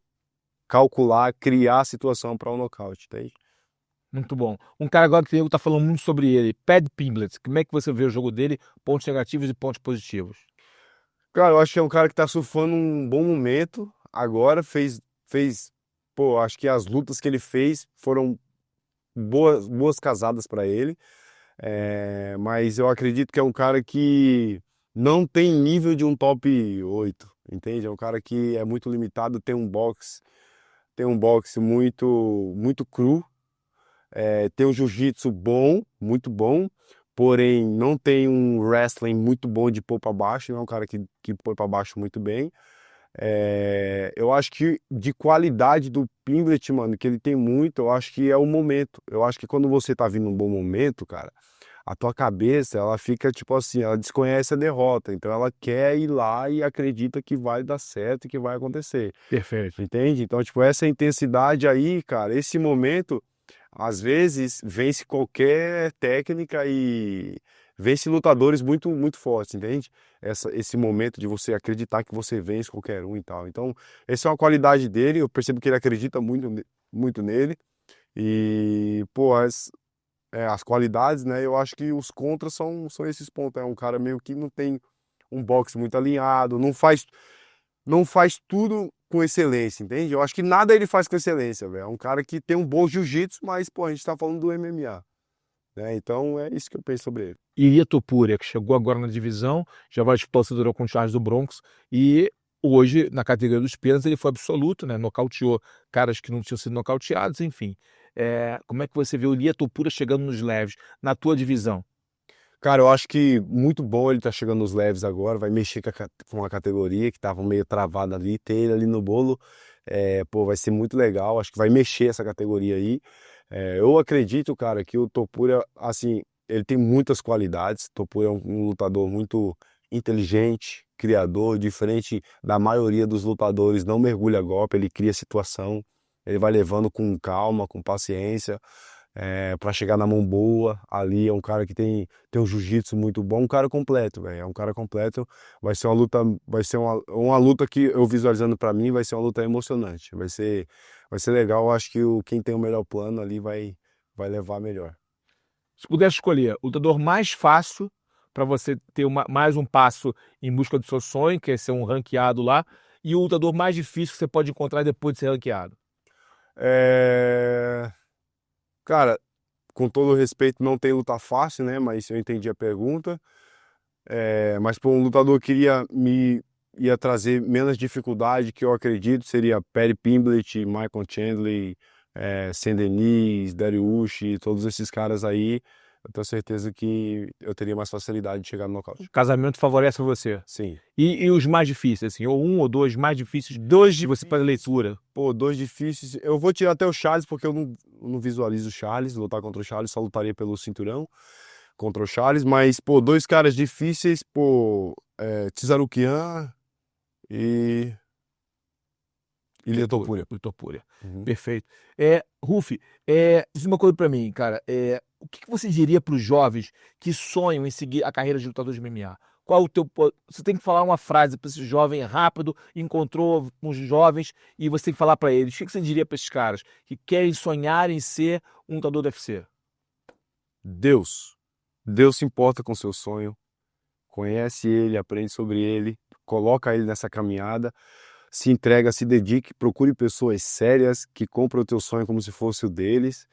Calcular, criar a situação para o nocaute, entende? Muito bom. Um cara agora que tá falando muito sobre ele, Pat Pimblett. Como é que você vê o jogo dele? Pontos negativos e pontos positivos. Cara, eu acho que é um cara que tá surfando um bom momento. Agora fez pô, acho que as lutas que ele fez foram boas casadas para ele. Mas eu acredito que é um cara que não tem nível de um top 8, entende? É um cara que é muito limitado, tem um boxe muito cru, tem um jiu-jitsu bom, muito bom, porém não tem um wrestling muito bom de pôr para baixo, não é um cara que põe para baixo muito bem. Eu acho que de qualidade do Pimblet, mano, que ele tem muito, eu acho que é o momento. Eu acho que quando você tá vindo num bom momento, cara, a tua cabeça, ela fica tipo assim, ela desconhece a derrota, então ela quer ir lá e acredita que vai dar certo e que vai acontecer. Perfeito. Entende? Então, tipo, essa intensidade aí, cara, esse momento, às vezes, vence qualquer técnica e vence lutadores muito fortes, entende? Esse momento de você acreditar que você vence qualquer um e tal. Então, essa é uma qualidade dele, eu percebo que ele acredita muito nele. E, pô, as qualidades, né? Eu acho que os contras são esses pontos. É um cara meio que não tem um boxe muito alinhado, não faz tudo com excelência, entende? Eu acho que nada ele faz com excelência, velho. É um cara que tem um bom jiu-jitsu, mas, pô, a gente tá falando do MMA, né? Então é isso que eu penso sobre ele. Ilia Topuria, que chegou agora na divisão, já vai disputar o cinturão com o Charles do Bronx, e hoje, na categoria dos pesos, ele foi absoluto, né? Nocauteou caras que não tinham sido nocauteados, enfim. Como é que você vê o Ilia Topuria chegando nos leves, na tua divisão? Cara, eu acho que muito bom ele tá chegando nos leves agora, vai mexer com a categoria que tava meio travada ali, ter ele ali no bolo, pô, vai ser muito legal, acho que vai mexer essa categoria aí. Eu acredito, cara, que o Topuria, assim, ele tem muitas qualidades, o Topuria é um lutador muito inteligente, criador, diferente da maioria dos lutadores, não mergulha golpe, ele cria situação, ele vai levando com calma, com paciência, para chegar na mão boa. Ali é um cara que tem um jiu-jitsu muito bom, um cara completo, velho. É um cara completo. Vai ser uma luta que eu visualizando para mim, vai ser uma luta emocionante. Vai ser legal. Eu acho que quem tem o melhor plano ali vai levar melhor. Se pudesse escolher o lutador mais fácil para você ter mais um passo em busca do seu sonho, que é ser um ranqueado lá, e o lutador mais difícil que você pode encontrar depois de ser ranqueado. Cara, com todo respeito, não tem luta fácil, né? Mas eu entendi a pergunta. Mas pô, um lutador que ia trazer menos dificuldade, que eu acredito, seria Paddy Pimblett, Michael Chandler, Saint-Denis, Dariush, todos esses caras aí. Eu tenho certeza que eu teria mais facilidade de chegar no nocaute. O casamento favorece você. Sim. E os mais difíceis, assim, ou um ou dois mais difíceis de você fazer leitura? Pô, dois difíceis. Eu vou tirar até o Charles, porque eu não visualizo o Charles, lutar contra o Charles, só lutaria pelo cinturão contra o Charles, mas, pô, dois caras difíceis, pô, Tsarukian e Ilia Topuria. Topuria. Uhum. Perfeito. Rufi, diz uma coisa pra mim, cara. O que você diria para os jovens que sonham em seguir a carreira de lutador de MMA? Qual o teu... Você tem que falar uma frase para esse jovem rápido, encontrou uns jovens e você tem que falar para eles. O que você diria para esses caras que querem sonhar em ser um lutador do UFC? Deus se importa com o seu sonho, conhece ele, aprende sobre ele, coloca ele nessa caminhada, se entrega, se dedique, procure pessoas sérias que compram o teu sonho como se fosse o deles,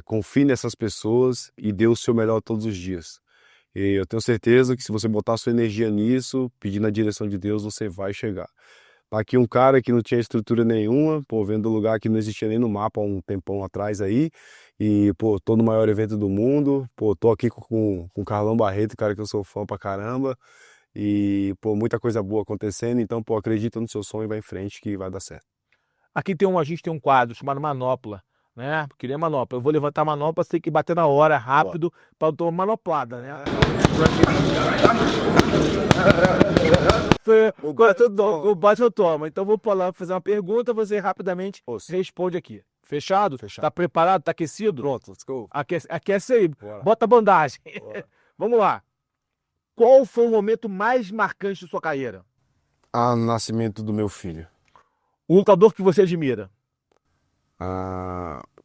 confie nessas pessoas e dê o seu melhor todos os dias. E eu tenho certeza que se você botar sua energia nisso, pedir na direção de Deus, você vai chegar. Tá aqui um cara que não tinha estrutura nenhuma, pô, vendo um lugar que não existia nem no mapa há um tempão atrás aí, e, pô, tô no maior evento do mundo, pô, tô aqui com o Carlão Barreto, cara que eu sou fã pra caramba, e, pô, muita coisa boa acontecendo, então, pô, acredita no seu sonho e vai em frente que vai dar certo. Aqui a gente tem um quadro chamado Manopla, né? Queria manopla. Eu vou levantar a manopla, você tem que bater na hora, rápido, para eu tomar manoplada, né? O bate eu tomo. Então vou falar, fazer uma pergunta, você rapidamente responde aqui. Fechado? Fechado. Tá preparado? Tá aquecido? Pronto, let's go. Aquece aí. Bora. Bota a bandagem. Bora. Vamos lá. Qual foi o momento mais marcante de sua carreira? O nascimento do meu filho. Um lutador que você admira?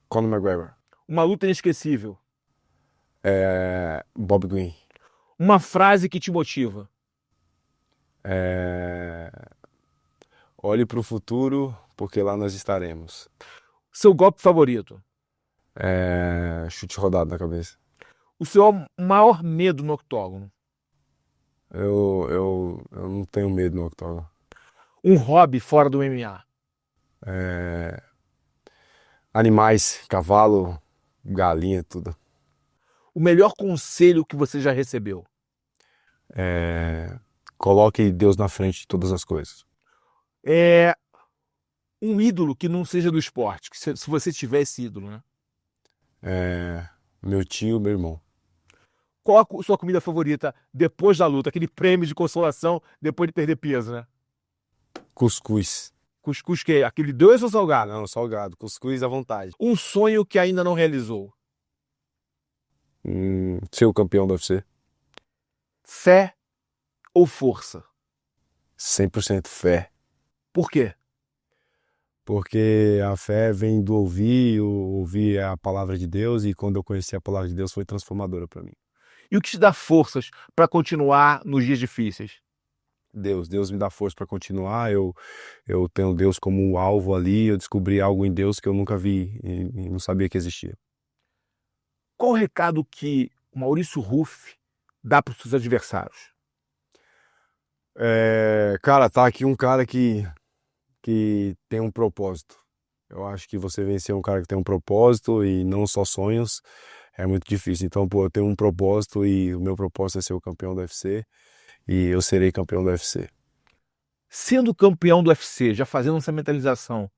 Conor McGregor. Uma luta inesquecível? Bob Green. Uma frase que te motiva? Olhe para o futuro porque lá nós estaremos. Seu golpe favorito? Chute rodado na cabeça. O seu maior medo no octógono? Eu não tenho medo no octógono. Um hobby fora do MMA? Animais, cavalo, galinha, tudo. O melhor conselho que você já recebeu? Coloque Deus na frente de todas as coisas. Um ídolo que não seja do esporte, que se você tiver esse ídolo, né? Meu tio, meu irmão. Qual a sua comida favorita depois da luta? Aquele prêmio de consolação depois de perder peso, né? Cuscuz. Cuscuz que é? Aquele doce ou salgado? Não, salgado. Cuscuz à vontade. Um sonho que ainda não realizou? Ser o campeão do UFC. Fé ou força? 100% fé. Por quê? Porque a fé vem do ouvir a palavra de Deus, e quando eu conheci a palavra de Deus foi transformadora para mim. E o que te dá forças para continuar nos dias difíceis? Deus me dá força para continuar. Eu tenho Deus como um alvo ali. Eu descobri algo em Deus que eu nunca vi e não sabia que existia. Qual o recado que o Maurício Ruff dá para os seus adversários? Cara, tá aqui um cara que tem um propósito. Eu acho que você vencer um cara que tem um propósito e não só sonhos é muito difícil. Então, eu tenho um propósito e o meu propósito é ser o campeão do UFC. E eu serei campeão do UFC. Sendo campeão do UFC, já fazendo essa mentalização,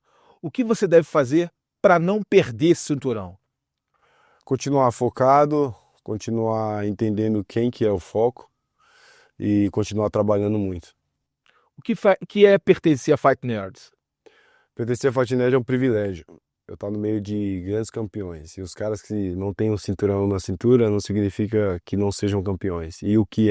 o que você deve fazer para não perder esse cinturão? Continuar focado, continuar entendendo quem que é o foco e continuar trabalhando muito. O que é pertencer a Fight Nerds? Pertencer a Fight Nerd é um privilégio. Eu estou no meio de grandes campeões. E os caras que não têm um cinturão na cintura não significa que não sejam campeões. E o que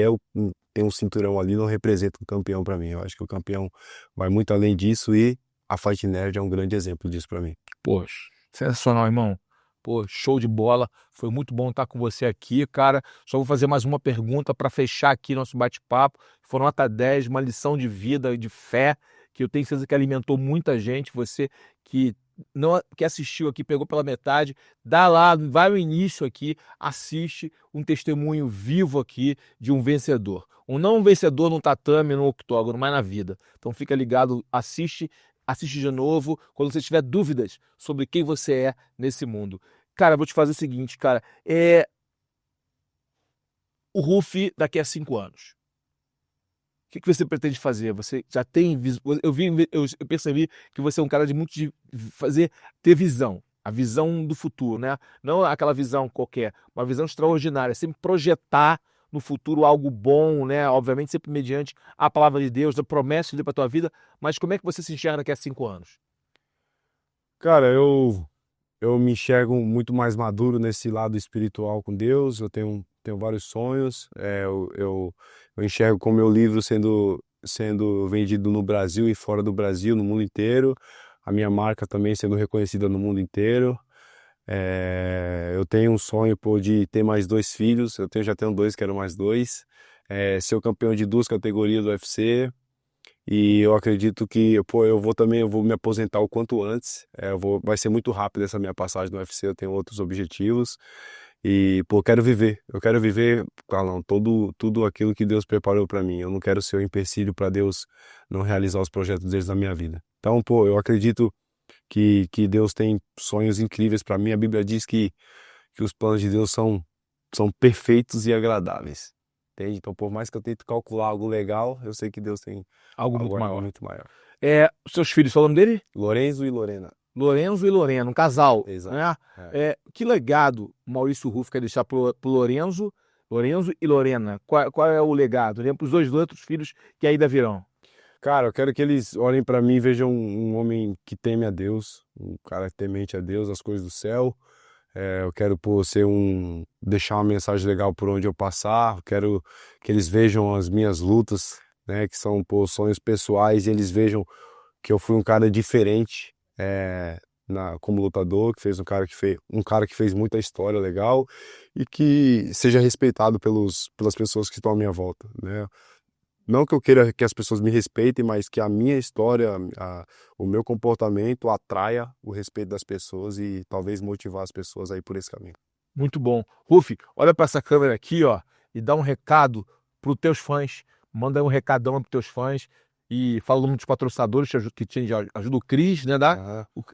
tem um cinturão ali não representa um campeão para mim. Eu acho que o campeão vai muito além disso e a Fight Nerd é um grande exemplo disso para mim. Poxa, sensacional, irmão. Pô, show de bola. Foi muito bom estar com você aqui, cara. Só vou fazer mais uma pergunta para fechar aqui nosso bate-papo. Foram nota 10, uma lição de vida e de fé que eu tenho certeza que alimentou muita gente. Você que não que assistiu aqui, pegou pela metade, dá lá, vai ao início aqui, assiste um testemunho vivo aqui de um vencedor. Um não vencedor no tatame, no octógono, mas na vida. Então fica ligado, assiste de novo, quando você tiver dúvidas sobre quem você é nesse mundo. Cara, vou te fazer o seguinte, cara, o Ruff daqui a 5 anos. O que você pretende fazer? Você já tem eu percebi que você é um cara ter visão, a visão do futuro, né? Não aquela visão qualquer, uma visão extraordinária, sempre projetar no futuro algo bom, né? Obviamente sempre mediante a palavra de Deus, da promessa de Deus para tua vida, mas como é que você se enxerga daqui a 5 anos? Cara, eu me enxergo muito mais maduro nesse lado espiritual com Deus. Eu tenho vários sonhos. Eu enxergo com o meu livro sendo vendido no Brasil e fora do Brasil, no mundo inteiro. A minha marca também sendo reconhecida no mundo inteiro. Eu tenho um sonho de ter mais 2 filhos. Já tenho 2, quero mais 2. Ser o campeão de 2 categorias do UFC. E eu acredito que eu vou me aposentar o quanto antes. Vai ser muito rápido essa minha passagem no UFC. Eu tenho outros objetivos. E, eu quero viver, Carlão, tudo aquilo que Deus preparou para mim. Eu não quero ser um empecilho para Deus não realizar os projetos deles na minha vida. Então, eu acredito que Deus tem sonhos incríveis para mim. A Bíblia diz que os planos de Deus são perfeitos e agradáveis. Entende? Então, por mais que eu tente calcular algo legal, eu sei que Deus tem Algo algo muito ainda maior. muito maior. Seus filhos, qual é o nome dele? Lorenzo e Lorena. Lorenzo e Lorena, um casal. Exato. Né? Que legado o Maurício Ruff quer deixar pro Lorenzo e Lorena? Qual é o legado? Para os 2 outros filhos que ainda virão. Cara, eu quero que eles olhem para mim e vejam um homem que teme a Deus, um cara temente a Deus, as coisas do céu. Eu quero deixar uma mensagem legal por onde eu passar. Eu quero que eles vejam as minhas lutas, né, que são sonhos pessoais, e eles vejam que eu fui um cara diferente como lutador, um cara que fez muita história legal e que seja respeitado pelas pessoas que estão à minha volta, né? Não que eu queira que as pessoas me respeitem, mas que a minha história, o meu comportamento atraia o respeito das pessoas e talvez motivar as pessoas aí por esse caminho. Muito bom. Ruf, olha para essa câmera aqui, ó, e dá um recado para os teus fãs. Manda um recadão para os teus fãs e fala o nome dos patrocinadores que te ajuda o Cris, né?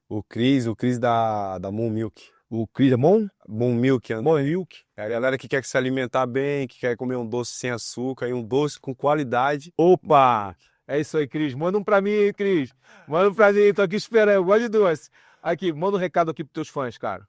O Cris da Moon Milk. O Cris é Moon Milk. Moon Milk. É a galera que quer se alimentar bem, que quer comer um doce sem açúcar e um doce com qualidade. Opa! É isso aí, Cris. Manda um pra mim, Cris. Manda um pra mim, tô aqui esperando. Eu gosto de doce. Aqui, manda um recado aqui pros teus fãs, cara.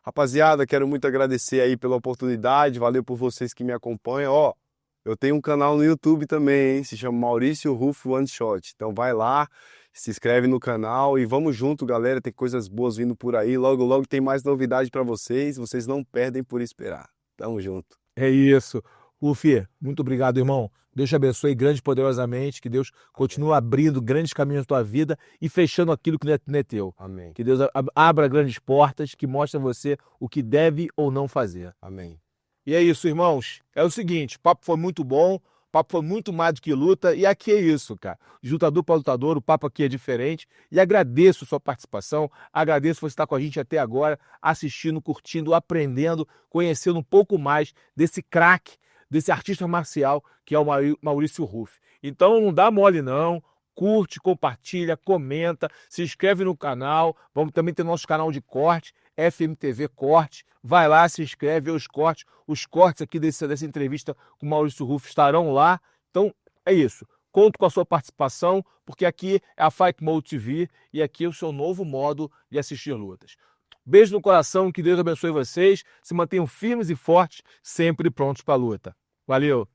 Rapaziada, quero muito agradecer aí pela oportunidade. Valeu por vocês que me acompanham. Ó, eu tenho um canal no YouTube também, hein? Se chama Maurício Ruff One Shot. Então vai lá, se inscreve no canal e vamos junto, galera. Tem coisas boas vindo por aí. Logo, logo tem mais novidade pra vocês. Vocês não perdem por esperar. Tamo junto. É isso. Rufi, muito obrigado, irmão. Deus te abençoe grande e poderosamente. Que Deus continue abrindo grandes caminhos na tua vida e fechando aquilo que não é teu. Amém. Que Deus abra grandes portas que mostrem a você o que deve ou não fazer. Amém. E é isso, irmãos. É o seguinte, o papo foi muito bom, o papo foi muito mais do que luta, e aqui é isso, cara. De lutador para lutador, o papo aqui é diferente, e agradeço a sua participação, agradeço você estar com a gente até agora, assistindo, curtindo, aprendendo, conhecendo um pouco mais desse craque, desse artista marcial que é o Maurício Ruff. Então não dá mole não, curte, compartilha, comenta, se inscreve no canal, vamos também ter nosso canal de corte, FMTV Corte, vai lá, se inscreve, vê os cortes aqui dessa entrevista com o Maurício Ruff estarão lá, então é isso, conto com a sua participação, porque aqui é a Fight Mode TV e aqui é o seu novo modo de assistir lutas. Beijo no coração, que Deus abençoe vocês, se mantenham firmes e fortes, sempre prontos para a luta. Valeu!